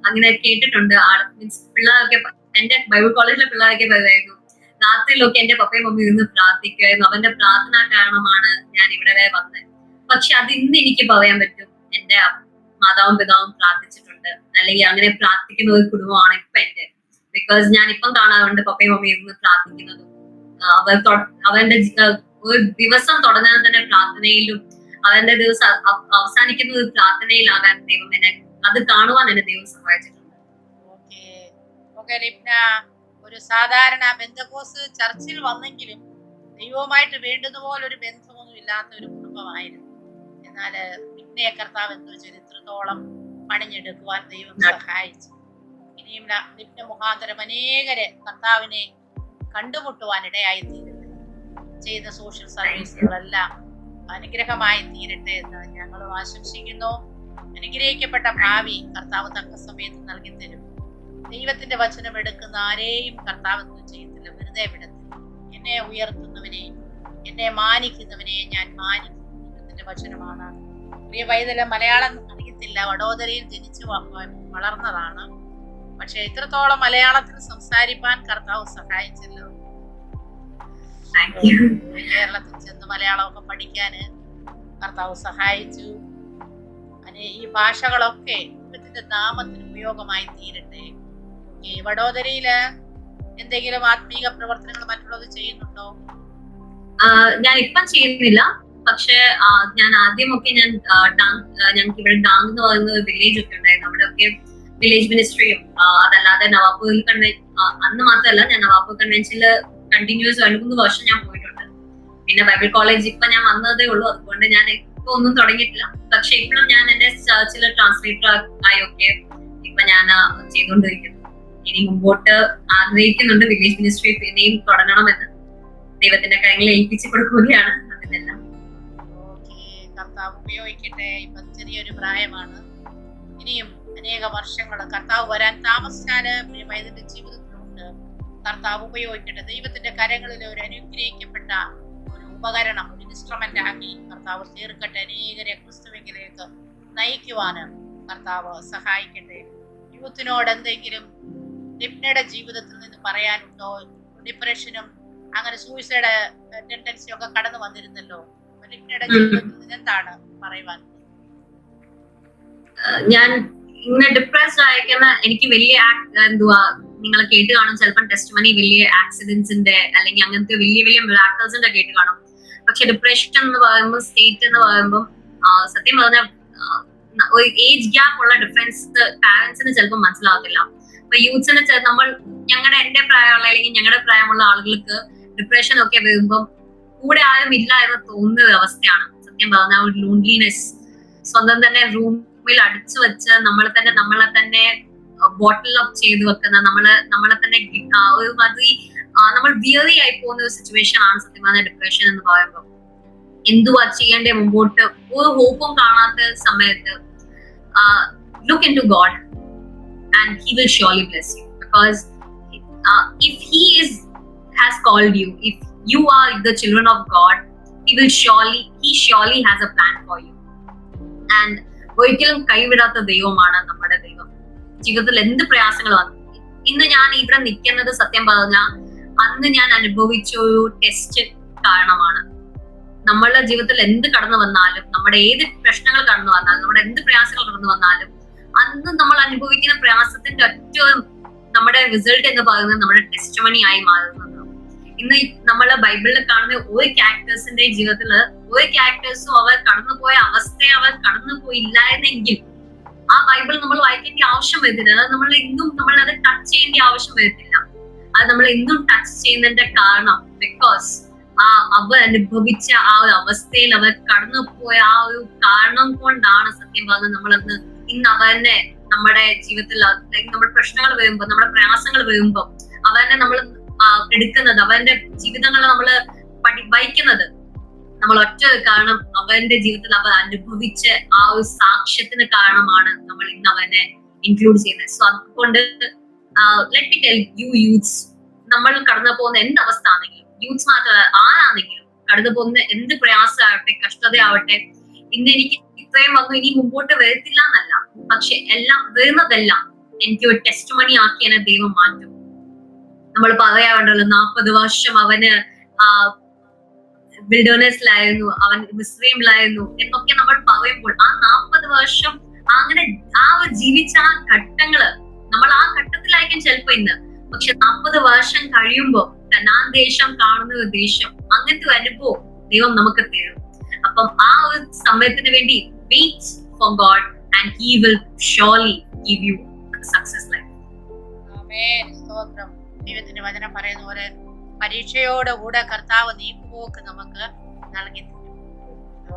അങ്ങനെ കേട്ടിട്ടുണ്ട്. മീൻസ് പിള്ളേരൊക്കെ എന്റെ ബൈബിൾ കോളേജിലെ പിള്ളേരൊക്കെ പറയുമായിരുന്നു രാത്രിയിലൊക്കെ എന്റെ പപ്പയും മമ്മി ഇരുന്ന് പ്രാർത്ഥിക്കുമായിരുന്നു. അവന്റെ പ്രാർത്ഥന കാരണമാണ് ഞാൻ ഇവിടെ വരെ വന്നത്. പക്ഷെ അത് ഇന്ന് എനിക്ക് പറയാൻ പറ്റും, എന്റെ മാതാവും പിതാവും പ്രാർത്ഥിച്ചിട്ടുണ്ട്, അല്ലെങ്കിൽ അങ്ങനെ പ്രാർത്ഥിക്കുന്ന ഒരു കുടുംബമാണ് ഇപ്പൊ എന്റെ. ബിക്കോസ് ഞാൻ ഇപ്പം കാണാറുണ്ട് പപ്പയും മമ്മിയും ഇരുന്ന് പ്രാർത്ഥിക്കുന്നതും. അവന്റെ ഒരു ദിവസം തുടങ്ങാൻ തന്നെ പ്രാർത്ഥനയിലും അവന്റെ ദിവസം അവസാനിക്കുന്നത് പ്രാർത്ഥനയിലാകാൻ ദൈവം എന്നെ അത് കാണുവാൻ എന്നെ ദൈവം സഹായിച്ചിട്ടുണ്ട്. ഒരു സാധാരണ ബെന്തക്കോസ് ചർച്ചിൽ വന്നെങ്കിലും ദൈവവുമായിട്ട് വേണ്ടുന്ന പോലെ ഒരു ബന്ധമൊന്നും ഇല്ലാത്ത ഒരു കുടുംബമായിരുന്നു. എന്നാല് പിന്നെ കർത്താവ് എന്തോ ചരിത്രത്തോളം പണിഞ്ഞെടുക്കുവാൻ ദൈവം സഹായിച്ചു. ഇനിയും നിത്യ മുഖാന്തരം അനേകരെ കർത്താവിനെ കണ്ടുമുട്ടുവാൻ ഇടയായി തീരട്ടെ. ചെയ്ത സോഷ്യൽ സർവീസുകളെല്ലാം അനുഗ്രഹമായി തീരട്ടെ എന്ന് ഞങ്ങളും ആശംസിക്കുന്നു. അനുഗ്രഹിക്കപ്പെട്ട ഭാവി കർത്താവ് തക്ക സമയത്ത് നൽകി തരും. ദൈവത്തിന്റെ വചനം എടുക്കുന്ന ആരെയും കർത്താവ് ഒന്നും ചെയ്യത്തില്ല, വെറുതെ വിടത്തില്ല. എന്നെ ഉയർത്തുന്നവനെ, എന്നെ മാനിക്കുന്നവനെ ഞാൻ മാനിക്കും. ദൈവത്തിന്റെ വചനമാണ്. പ്രിയ പൈതല് മലയാളം അറിയത്തില്ല, വഡോദരയിൽ ജനിച്ചു വളർന്നതാണ്. പക്ഷെ ഇത്രത്തോളം മലയാളത്തിൽ സംസാരിപ്പാൻ കർത്താവ് സഹായിച്ചല്ലോ. കേരളത്തിൽ ചെന്ന് മലയാളമൊക്കെ പഠിക്കാന് കർത്താവ് സഹായിച്ചു. ഈ ഭാഷകളൊക്കെ ദൈവത്തിന്റെ നാമത്തിന് ഉപയോഗമായി തീരട്ടെ. ഈ വഡോദരയില് എന്തെങ്കിലും ആത്മീക പ്രവർത്തനങ്ങൾ മറ്റുള്ളത് ചെയ്യുന്നുണ്ടോ? ഞാൻ ഇപ്പം ചെയ്യുന്നില്ല. പക്ഷെ ഞാൻ ആദ്യമൊക്കെ ഞങ്ങൾക്ക് ഇവിടെ ഡാങ് എന്ന് പറയുന്ന വില്ലേജ് ഒക്കെ ഉണ്ടായിരുന്നു. അവിടെയൊക്കെ വില്ലേജ് മിനിസ്ട്രിയും അതല്ലാതെ നവാപൂർ അന്ന് മാത്രമല്ല, ഞാൻ നവാപൂർ കൺവെൻഷനിൽ കണ്ടിന്യൂസ് 2-3 വർഷം ഞാൻ പോയിട്ടുണ്ട്. പിന്നെ ബൈബിൾ കോളേജ് ഇപ്പൊ ഞാൻ വന്നതേ ഉള്ളൂ. അതുകൊണ്ട് ഞാൻ ഇപ്പൊ ഒന്നും തുടങ്ങിയിട്ടില്ല. പക്ഷെ ഇപ്പോഴും ഞാൻ എന്റെ ചർച്ചിൽ ട്രാൻസ്ലേറ്റർ ആയൊക്കെ ഇപ്പൊ ഞാൻ ചെയ്തുകൊണ്ടിരിക്കുന്നു. ഇനി മുമ്പോട്ട് ആഗ്രഹിക്കുന്നുണ്ട് വില്ലേജ് മിനിസ്ട്രി പിന്നെയും തുടങ്ങണമെന്ന്. ദൈവത്തിന്റെ കാര്യങ്ങൾ ഏൽപ്പിച്ചു കൊടുക്കുകയാണ് അതിനെല്ലാം. കർത്താവ് ഉപയോഗിക്കട്ടെ. ഇപ്പൊ ചെറിയൊരു പ്രായമാണ്, ഇനിയും അനേക വർഷങ്ങൾ കർത്താവ് വരാൻ താമസിച്ചാല് ഇതിന്റെ ജീവിതത്തിലുണ്ട്. കർത്താവ് ഉപയോഗിക്കട്ടെ. ദൈവത്തിന്റെ കരങ്ങളിൽ ഒരു അനുഗ്രഹിക്കപ്പെട്ട ഒരു ഉപകരണം, ഒരു ഇൻസ്ട്രുമെന്റ് ആക്കി കർത്താവ് തീർക്കട്ടെ. അനേകരെ ക്രിസ്തുവിലേക്ക് നയിക്കുവാന് കർത്താവ് സഹായിക്കട്ടെ. യൂത്തിനോട് എന്തെങ്കിലും ലിപ്നയുടെ ജീവിതത്തിൽ നിന്ന് പറയാനുണ്ടോ? ഡിപ്രഷനും അങ്ങനെ സൂയിസൈഡ് ടെൻഡൻസിയും ഒക്കെ കടന്നു വന്നിരുന്നല്ലോ. ലിപ്നയുടെ ജീവിതത്തിൽ നിന്ന് എന്താണ് പറയുവാൻ? ഞാൻ ഇങ്ങനെ ഡിപ്രസ്ഡ് ആയിരിക്കുന്ന എനിക്ക് വലിയ എന്തുവാ നിങ്ങൾ കേട്ട് കാണും ചിലപ്പോൾ ടെസ്റ്റിമണി, വലിയ ആക്സിഡന്റ്സിന്റെ അല്ലെങ്കിൽ അങ്ങനത്തെ വലിയ വലിയ മിറാക്കിൾസിന്റെ കേട്ട് കാണും. പക്ഷെ ഡിപ്രഷൻ എന്ന് പറയുമ്പോൾ, സ്റ്റേറ്റ് എന്ന് പറയുമ്പോൾ സത്യം പറഞ്ഞാൽ ഒരു ഏജ് ഗ്യാപ്പ് ഉള്ള ഡിഫറൻസ് പാരന്റ്സിന് ചിലപ്പോൾ മനസ്സിലാവത്തില്ല. അപ്പൊ യൂത്ത്സിന് നമ്മൾ എന്റെ പ്രായമുള്ള അല്ലെങ്കിൽ ഞങ്ങളുടെ പ്രായമുള്ള ആളുകൾക്ക് ഡിപ്രഷൻ ഒക്കെ വരുമ്പോൾ കൂടെ ആരും ഇല്ല എന്ന് തോന്നുന്ന അവസ്ഥയാണ്. സത്യം പറഞ്ഞാൽ ഒരു ലോൺലിനെസ്, സ്വന്തം തന്നെ റൂമിൽ അടിച്ചു വെച്ച് നമ്മളെ തന്നെ ബോട്ടിൽ അപ്പ് ചെയ്ത് വെക്കുന്ന, നമ്മളെ തന്നെ ഒരു മാതിരി നമ്മൾ വിയറി ആയി പോകുന്ന ഒരു സിറ്റുവേഷൻ ആണ് സത്യം പറഞ്ഞ ഡിപ്രഷൻ എന്ന് പറയുമ്പോൾ. എന്തുവാ ചെയ്യേണ്ടേ മുമ്പോട്ട് ഒരു ഹോപ്പും കാണാത്ത സമയത്ത് look into God and He will surely bless you, because if He has called you, if you are the children of God, He surely has a plan for you. And ഒരിക്കലും കൈവിടാത്ത ദൈവമാണ് നമ്മുടെ ദൈവം. ജീവിതത്തിൽ എന്ത് പ്രയാസങ്ങൾ വന്നു, ഇന്ന് ഞാൻ ഇവിടെ നിൽക്കുന്നത് സത്യം പറഞ്ഞാൽ അന്ന് ഞാൻ അനുഭവിച്ച ഒരു ടെസ്റ്റ് കാരണമാണ്. നമ്മളുടെ ജീവിതത്തിൽ എന്ത് കടന്നു വന്നാലും, നമ്മുടെ ഏത് പ്രശ്നങ്ങൾ കടന്നു വന്നാലും, നമ്മുടെ എന്ത് പ്രയാസങ്ങൾ കടന്നു വന്നാലും, അന്ന് നമ്മൾ അനുഭവിക്കുന്ന പ്രയാസത്തിന്റെ ഏറ്റവും നമ്മുടെ റിസൾട്ട് എന്ന് പറയുന്നത് നമ്മുടെ ടെസ്റ്റിമണി ആയി മാറുന്നത്. ഇന്ന് നമ്മള് ബൈബിളിൽ കാണുന്ന ഒരു ക്യാരക്ടേഴ്സിന്റെ ജീവിതത്തില് ഒരു ക്യാരക്ടേഴ്സും അവർ കടന്നുപോയ അവസ്ഥയെ അവർ കടന്നുപോയില്ലായിരുന്നെങ്കിൽ ആ ബൈബിൾ നമ്മൾ വായിക്കേണ്ട ആവശ്യം വരത്തില്ല. അത് നമ്മൾ അത് ടച്ച് ചെയ്യേണ്ട ആവശ്യം വരത്തില്ല. അത് നമ്മൾ ഇന്നും ടച്ച് ചെയ്യുന്നതിന്റെ കാരണം ബിക്കോസ് അവർ അനുഭവിച്ച ആ ഒരു അവസ്ഥയിൽ അവർ കടന്നുപോയ ആ ഒരു കാരണം കൊണ്ടാണ് സത്യം പറഞ്ഞാൽ നമ്മളന്ന് ഇന്ന് അവനെ നമ്മുടെ ജീവിതത്തിൽ നമ്മുടെ പ്രശ്നങ്ങൾ വരുമ്പോ, നമ്മുടെ പ്രയാസങ്ങൾ വരുമ്പോ അവനെ നമ്മൾ എടുക്കുന്നത്, അവന്റെ ജീവിതങ്ങൾ നമ്മൾ വഹിക്കുന്നത് നമ്മൾ ഒറ്റ കാരണം അവന്റെ ജീവിതത്തിൽ അവർ അനുഭവിച്ച ആ ഒരു സാക്ഷ്യത്തിന് കാരണമാണ് നമ്മൾ ഇന്ന് അവനെ ഇൻക്ലൂഡ് ചെയ്യുന്നത്. സോ അതുകൊണ്ട് let me tell you youths, നമ്മൾ കടന്നു പോകുന്ന എന്ത് അവസ്ഥ ആണെങ്കിലും, യൂത്ത്സ് മാത്രമല്ല ആരാണെങ്കിലും കടന്നു പോകുന്ന എന്ത് പ്രയാസമാവട്ടെ, കഷ്ടതയാവട്ടെ, ഇന്ന് എനിക്ക് ഇത്രയും വന്നു ഇനി മുമ്പോട്ട് വരത്തില്ല എന്നല്ല, പക്ഷെ വരുന്നതെല്ലാം എനിക്ക് ഒരു ടെസ്റ്റ് മണി ആക്കി എന്നെ ദൈവം മാറ്റും. നമ്മൾ പറയാറുണ്ടല്ലോ 40 വർഷം അവന് വിൽഡേർനെസ്സിലായിരുന്നു, അവൻ മിസ്രൈമിലായിരുന്നു എന്നൊക്കെ നമ്മൾ പറയുമ്പോൾ ആ 40 വർഷം അങ്ങനെ ജീവിച്ച ആ ഘട്ടങ്ങള് നമ്മൾ ആ ഘട്ടത്തിലായിരിക്കും ചിലപ്പോ ഇന്ന്, പക്ഷെ 40 വർഷം കഴിയുമ്പോ കനാൻ ദേശം കാണുന്ന ഒരു ദേശം, അങ്ങനത്തെ ഒരു അനുഭവം ദൈവം നമുക്ക് തരും. അപ്പം ആ ഒരു സമയത്തിന് വേണ്ടി wait for God and he will surely give you success life. ആമേൻ. സ്തോത്രം. ദൈവത്തിന്റെ വചനം പറയുന്ന പോലെ പരീക്ഷയോടുകൂടെ കർത്താവ് നീക്കുപോക്ക് നമുക്ക് നൽകി തരും.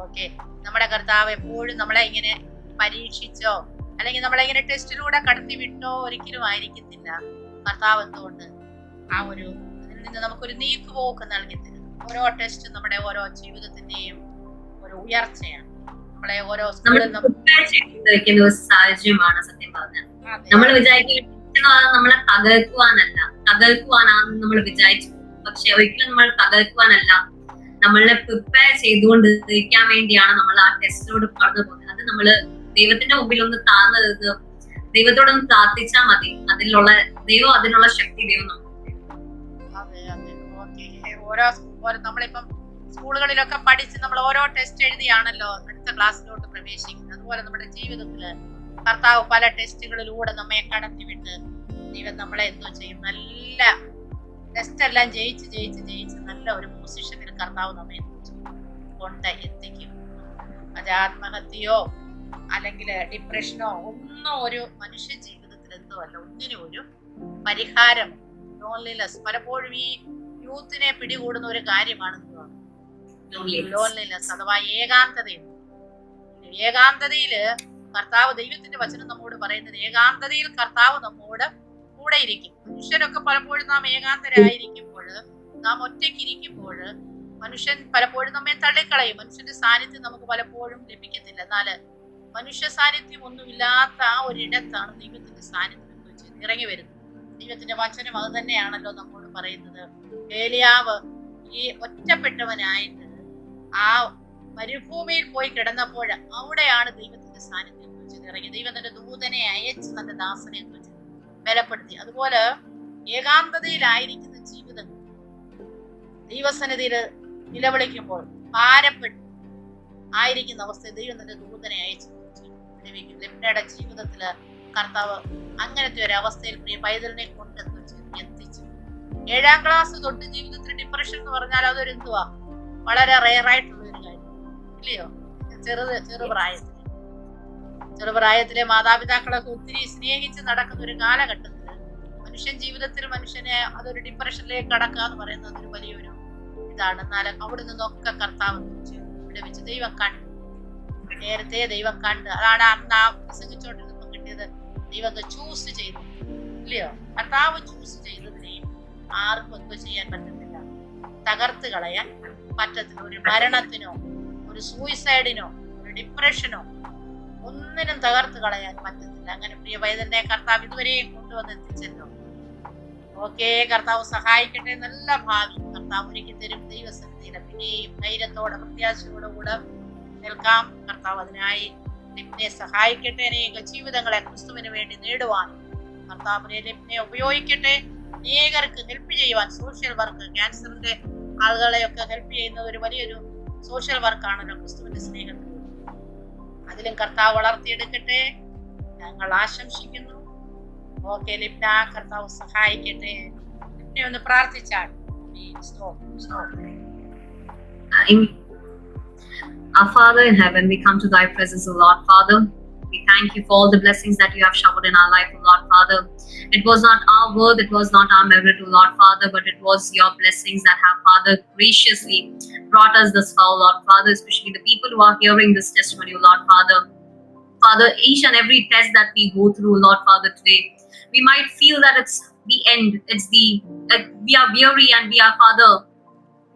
ഓക്കെ, നമ്മുടെ കർത്താവ് എപ്പോഴും നമ്മളെ ഇങ്ങനെ പരീക്ഷിച്ചോ അല്ലെങ്കിൽ നമ്മളെ ഇങ്ങനെ ടെസ്റ്റിലൂടെ കടത്തി വിട്ടോ ഒരിക്കലും ആയിരിക്കത്തില്ല. കർത്താവ് എന്തുകൊണ്ട് ആ ഒരു അതിൽ നിന്ന് നമുക്കൊരു നീക്കുപോക്ക് നൽകി തരും. ഓരോ ടെസ്റ്റും നമ്മുടെ ഓരോ ജീവിതത്തിന്റെയും ഒരു ഉയർച്ചയാണ്. നമ്മളെ ഓരോ സാഹചര്യമാണ് സത്യം പറഞ്ഞാൽ. നമ്മൾ വിചാരിക്കുന്നത് നമ്മളെ തകർക്കുവാനാണെന്ന് നമ്മൾ വിചാരിച്ചു, പക്ഷെ ഒരിക്കലും നമ്മൾ തകർക്കുവാനല്ല, നമ്മളെ പ്രിപ്പയർ ചെയ്തുകൊണ്ട് ഇരിക്കാൻ വേണ്ടിയാണ് നമ്മൾ ആ ടെസ്റ്റിലൂടെ കടന്നു പോകുന്നത്. അത് നമ്മള് ദൈവത്തിന്റെ മുമ്പിൽ ഒന്ന് താഴ്ന്നത്, ദൈവത്തോടൊന്ന് പ്രാർത്ഥിച്ചാൽ മതി. അതിനുള്ള ശക്തി ദൈവം നമുക്ക്. നമ്മളിപ്പം സ്കൂളുകളിലൊക്കെ പഠിച്ച് നമ്മൾ ഓരോ ടെസ്റ്റ് എഴുതിയാണല്ലോ അടുത്ത ക്ലാസ്സിലോട്ട് പ്രവേശിക്കുന്നത്. അതുപോലെ നമ്മുടെ ജീവിതത്തില് കർത്താവ് പല ടെസ്റ്റുകളിലൂടെ നമ്മെ കടത്തിവിട്ട് ദൈവം നമ്മളെ എന്തോ ചെയ്യും, നല്ല ടെസ്റ്റ് എല്ലാം ജയിച്ച് നല്ല ഒരു പൊസിഷനിൽ കർത്താവ് നമ്മെ കൊണ്ട് എത്തിക്കും. അത് ആത്മഹത്യയോ അല്ലെങ്കിൽ ഡിപ്രഷനോ ഒന്നും ഒരു മനുഷ്യ ജീവിതത്തിൽ എന്തോ അല്ല, ഒന്നിനും ഒരു പരിഹാരം. ലോൺലിനെസ് പലപ്പോഴും ഈ യൂത്തിനെ പിടികൂടുന്ന ഒരു കാര്യമാണ് ലോൺലിനെസ് അഥവാ ഏകാന്തതയും. ഏകാന്തതയില് കർത്താവ്, ദൈവത്തിന്റെ വചനം നമ്മോട് പറയുന്നത്, ഏകാന്തതയിൽ കർത്താവ് നമ്മോട് കൂടെ ഇരിക്കും. മനുഷ്യരൊക്കെ പലപ്പോഴും നാം ഏകാന്തരായിരിക്കുമ്പോൾ, നാം ഒറ്റയ്ക്കിരിക്കുമ്പോൾ മനുഷ്യൻ പലപ്പോഴും നമ്മെ തള്ളിക്കളയും. മനുഷ്യന്റെ സാന്നിധ്യം നമുക്ക് പലപ്പോഴും ലഭിക്കത്തില്ല. എന്നാല് മനുഷ്യ സാന്നിധ്യം ഒന്നുമില്ലാത്ത ആ ഒരിടത്താണ് ദൈവത്തിന്റെ സാന്നിധ്യം ഇറങ്ങി വരുന്നത്. ദൈവത്തിന്റെ വചനം അത് തന്നെയാണല്ലോ നമ്മോട് പറയുന്നത്. ഏലിയാവ് ഈ ഒറ്റപ്പെട്ടവനായിട്ട് ആ മരുഭൂമിയിൽ പോയി കിടന്നപ്പോൾ അവിടെയാണ് ദൈവത്തിന്റെ സാന്നിധ്യം ഇറങ്ങി. ദൈവം തന്റെ ദൂതനെ അയച്ച് തന്റെ ദാസനെ ബലപ്പെടുത്തി. അതുപോലെ ഏകാന്തതയിലായിരിക്കുന്ന ജീവിതം ദൈവസന്നിധിയിൽ നിലവിളിക്കുമ്പോൾ ഭാരപ്പെട്ട് ആയിരിക്കുന്ന അവസ്ഥയിൽ ദൈവം തന്റെ ദൂതനെ അയച്ചു ലിബ്നയുടെ ജീവിതത്തില് കർത്താവ് അങ്ങനത്തെ ഒരു അവസ്ഥയിൽ പ്രിയ പൈതലിനെ എത്തിച്ചു. 7ാം ക്ലാസ് തൊട്ട് ജീവിതത്തിൽ ഡിപ്രഷൻ എന്ന് പറഞ്ഞാൽ അതൊരു എന്തുവാ, വളരെ റെയർ ആയിട്ടുള്ള ഒരു കാര്യം ഇല്ലയോ? ചെറുപ്രായത്തിലെ മാതാപിതാക്കളൊക്കെ ഒത്തിരി സ്നേഹിച്ച് നടക്കുന്ന ഒരു കാലഘട്ടത്തില് മനുഷ്യൻ ജീവിതത്തിൽ മനുഷ്യനെ അതൊരു ഡിപ്രഷനിലേക്ക് കടക്കുക എന്ന് പറയുന്നത് ഒരു വലിയൊരു ഇതാണ്. എന്നാൽ അവിടെ നിന്നൊക്കെ കർത്താവ് വിടുവിച്ച് ദൈവം കണ്ടു. നേരത്തെ ദൈവം കണ്ട്, അതാണ് അന്ന് ആ പ്രസംഗിച്ചോണ്ടിരുന്നപ്പോൾ കിട്ടിയത്. ദൈവം ചൂസ് ചെയ്തു ഇല്ലയോ? കർത്താവ് ചൂസ് ചെയ്തതിനെയും ആർക്കും എന്തോ ചെയ്യാൻ പറ്റത്തില്ല, തകർത്ത് കളയാൻ പറ്റത്തില്ല. ഒരു മരണത്തിനോ ഒരു സൂയിസൈഡിനോ ഒരു ഡിപ്രഷനോ ഒന്നിനും തകർത്ത് കളയാൻ പറ്റത്തില്ല. അങ്ങനെ പ്രിയ പൈതലിനെ കർത്താവ് ഇതുവരെയും കൊണ്ടുവന്നെത്തിച്ചല്ലോ. ഓക്കെ, കർത്താവ് സഹായിക്കട്ടെ. നല്ല ഭാവി കർത്താവ് ഒരുക്കി തരും. ദൈവസന്നിധിയിലെ പിന്നെയും ധൈര്യത്തോടെ പ്രത്യാശയോടെ കൂടെ നിൽക്കാം. കർത്താവ് അതിനായി ലിപ്നെ സഹായിക്കട്ടെ. അനേക ജീവിതങ്ങളെ ക്രിസ്തുവിന് വേണ്ടി നേടുവാനും കർത്താവിനെ ലിപ്നെ ഉപയോഗിക്കട്ടെ. അനേകർക്ക് ഹെൽപ്പ് ചെയ്യുവാൻ സോഷ്യൽ വർക്ക്, ക്യാൻസറിന്റെ ആളുകളെയൊക്കെ ഹെൽപ്പ് ചെയ്യുന്നത് ഒരു വലിയൊരു സോഷ്യൽ വർക്കാണല്ലോ ക്രിസ്തുവിന്റെ സ്നേഹത്തിൽ. അതിലും കർത്താവ് വളർത്തിയെടുക്കട്ടെ ഞങ്ങൾ ആശംസിക്കുന്നു. ഓക്കെ ലിപ്ന, കർത്താവ് സഹായിക്കട്ടെ. ലിപ്നെ ഒന്ന് പ്രാർത്ഥിച്ചാൽ. Our Father in heaven, we come to thy presence, O Lord Father. We thank you for all the blessings that you have showered in our life, O Lord Father. It was not our worth, it was not our merit, O Lord Father, but it was your blessings that have, Father, graciously brought us this far, O Lord Father, especially the people who are hearing this testimony, O Lord Father. Father, each and every test that we go through, Lord Father, today, we might feel that it's the end, we are weary and we are, Father,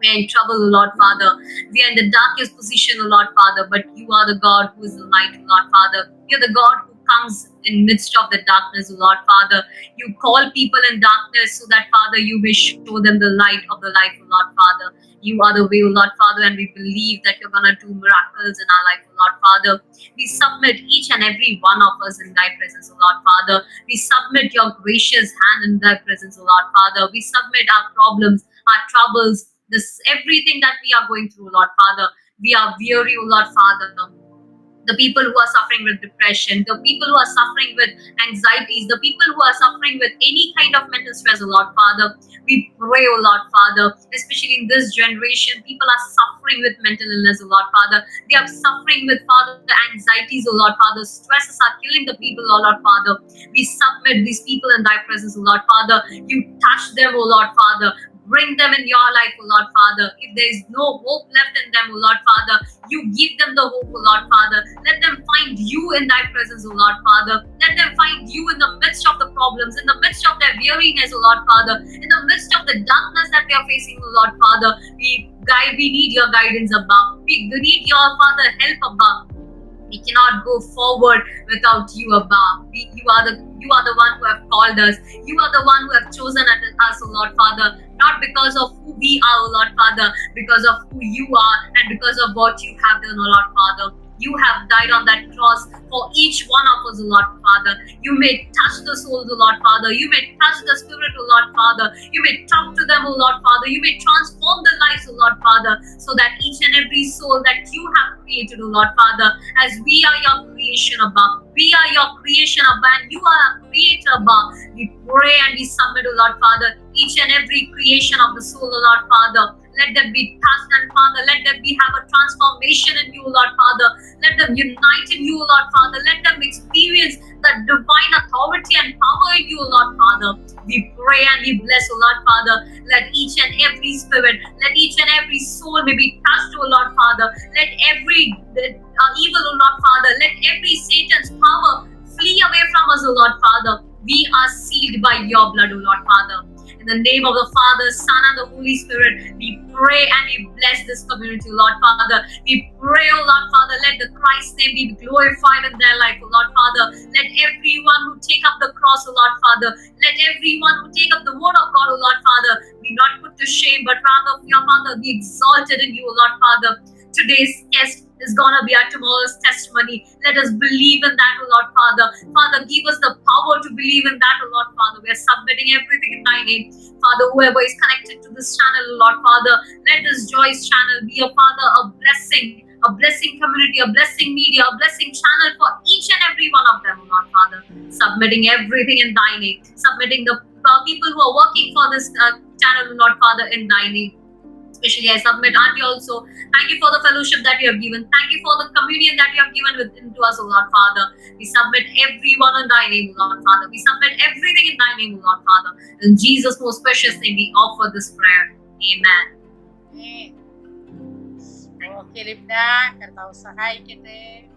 we are in trouble, O Lord Father. We are in the darkest position, O Lord Father, but you are the God who is the light, O Lord Father. You are the God who comes in midst of the darkness, O Lord Father. You call people in darkness so that, Father, you may show them the light of the life, O Lord Father. You are the way, O Lord Father, and we believe that you're going to do miracles in our life, O Lord Father. We submit each and every one of us in thy presence, O Lord Father. We submit your gracious hand in thy presence, O Lord Father. We submit our problems, our troubles, everything that we are going through, Lord Father. We are weary, O Lord Father. The people who are suffering with depression, the people who are suffering with anxieties, the people who are suffering with any kind of mental stress, O Lord Father. We pray, O Lord Father, especially in this generation, people are suffering with mental illness, O Lord Father. They are suffering with, Father, the anxieties, O Lord Father. Stresses are killing the people, O Lord Father. We submit these people in thy presence, O Lord Father. You touch them, O Lord Father. Bring them in your life, O Lord Father. If there is no hope left in them, O Lord Father, you give them the hope, O Lord Father. Let them find you in thy presence, O Lord Father. Let them find you in the midst of the problems, in the midst of their weariness, O Lord Father, in the midst of the darkness that they are facing, O Lord Father. We need your guidance above. We need your, Father, help above. We cannot go forward without you above. You are the one who have called us. You are the one who have chosen us, O Lord Father. Not because of who we are, O Lord Father, because of who you are and because of what you have done, O Lord Father. You have died on that cross for each one of us, O Lord Father. You may touch the souls, O Lord Father. You may touch the spirit, O Lord Father. You may talk to them, O Lord Father. You may transform their lives, O Lord Father, so that each and every soul that you have created, O Lord Father, as we are your creation above. We are your creation above and you are our creator above. We pray and we submit, O Lord Father, each and every creation of the soul, O Lord Father. Let them be touched and, Father, let them have a transformation in you, Lord Father. Let them unite in you, Lord Father. Let them experience the divine authority authority and power in you, Lord Father. We pray and we bless, O Lord Father. Let each and every spirit, let each and every soul may be touched, O Lord Father. Let every evil, O Lord Father, let every Satan's power flee away from us, O Lord Father. We are sealed by your blood, O Lord Father. In the name of the Father, Son, and the Holy Spirit, we pray and we bless this community, Lord Father. We pray, O Lord Father, let the Christ's name be glorified in their life, O Lord Father. Let everyone who take up the cross, O Lord Father, let everyone who take up the word of God, O Lord Father, be not put to shame, but rather, your Father, be exalted in you, O Lord Father. Today's test is going to be our tomorrow's testimony. Let us believe in that, O Lord Father. Father, give us the power to believe in that, O Lord Father. We are submitting everything in thy name. Father, whoever is connected to this channel, O Lord Father, let this Joy's channel be, a Father, a blessing community, a blessing media, a blessing channel for each and every one of them, O Lord Father. Submitting everything in thy name. Submitting the people who are working for this channel, O Lord Father, in thy name. Especially I submit Auntie also. Thank you for the fellowship that you have given. Thank you for the communion that you have given to us, O Lord Father. We submit everyone in thy name, O Lord Father. We submit everything in thy name, O Lord Father. In Jesus' most precious name we offer this prayer. Amen. Kirim na, kataw sahai kita.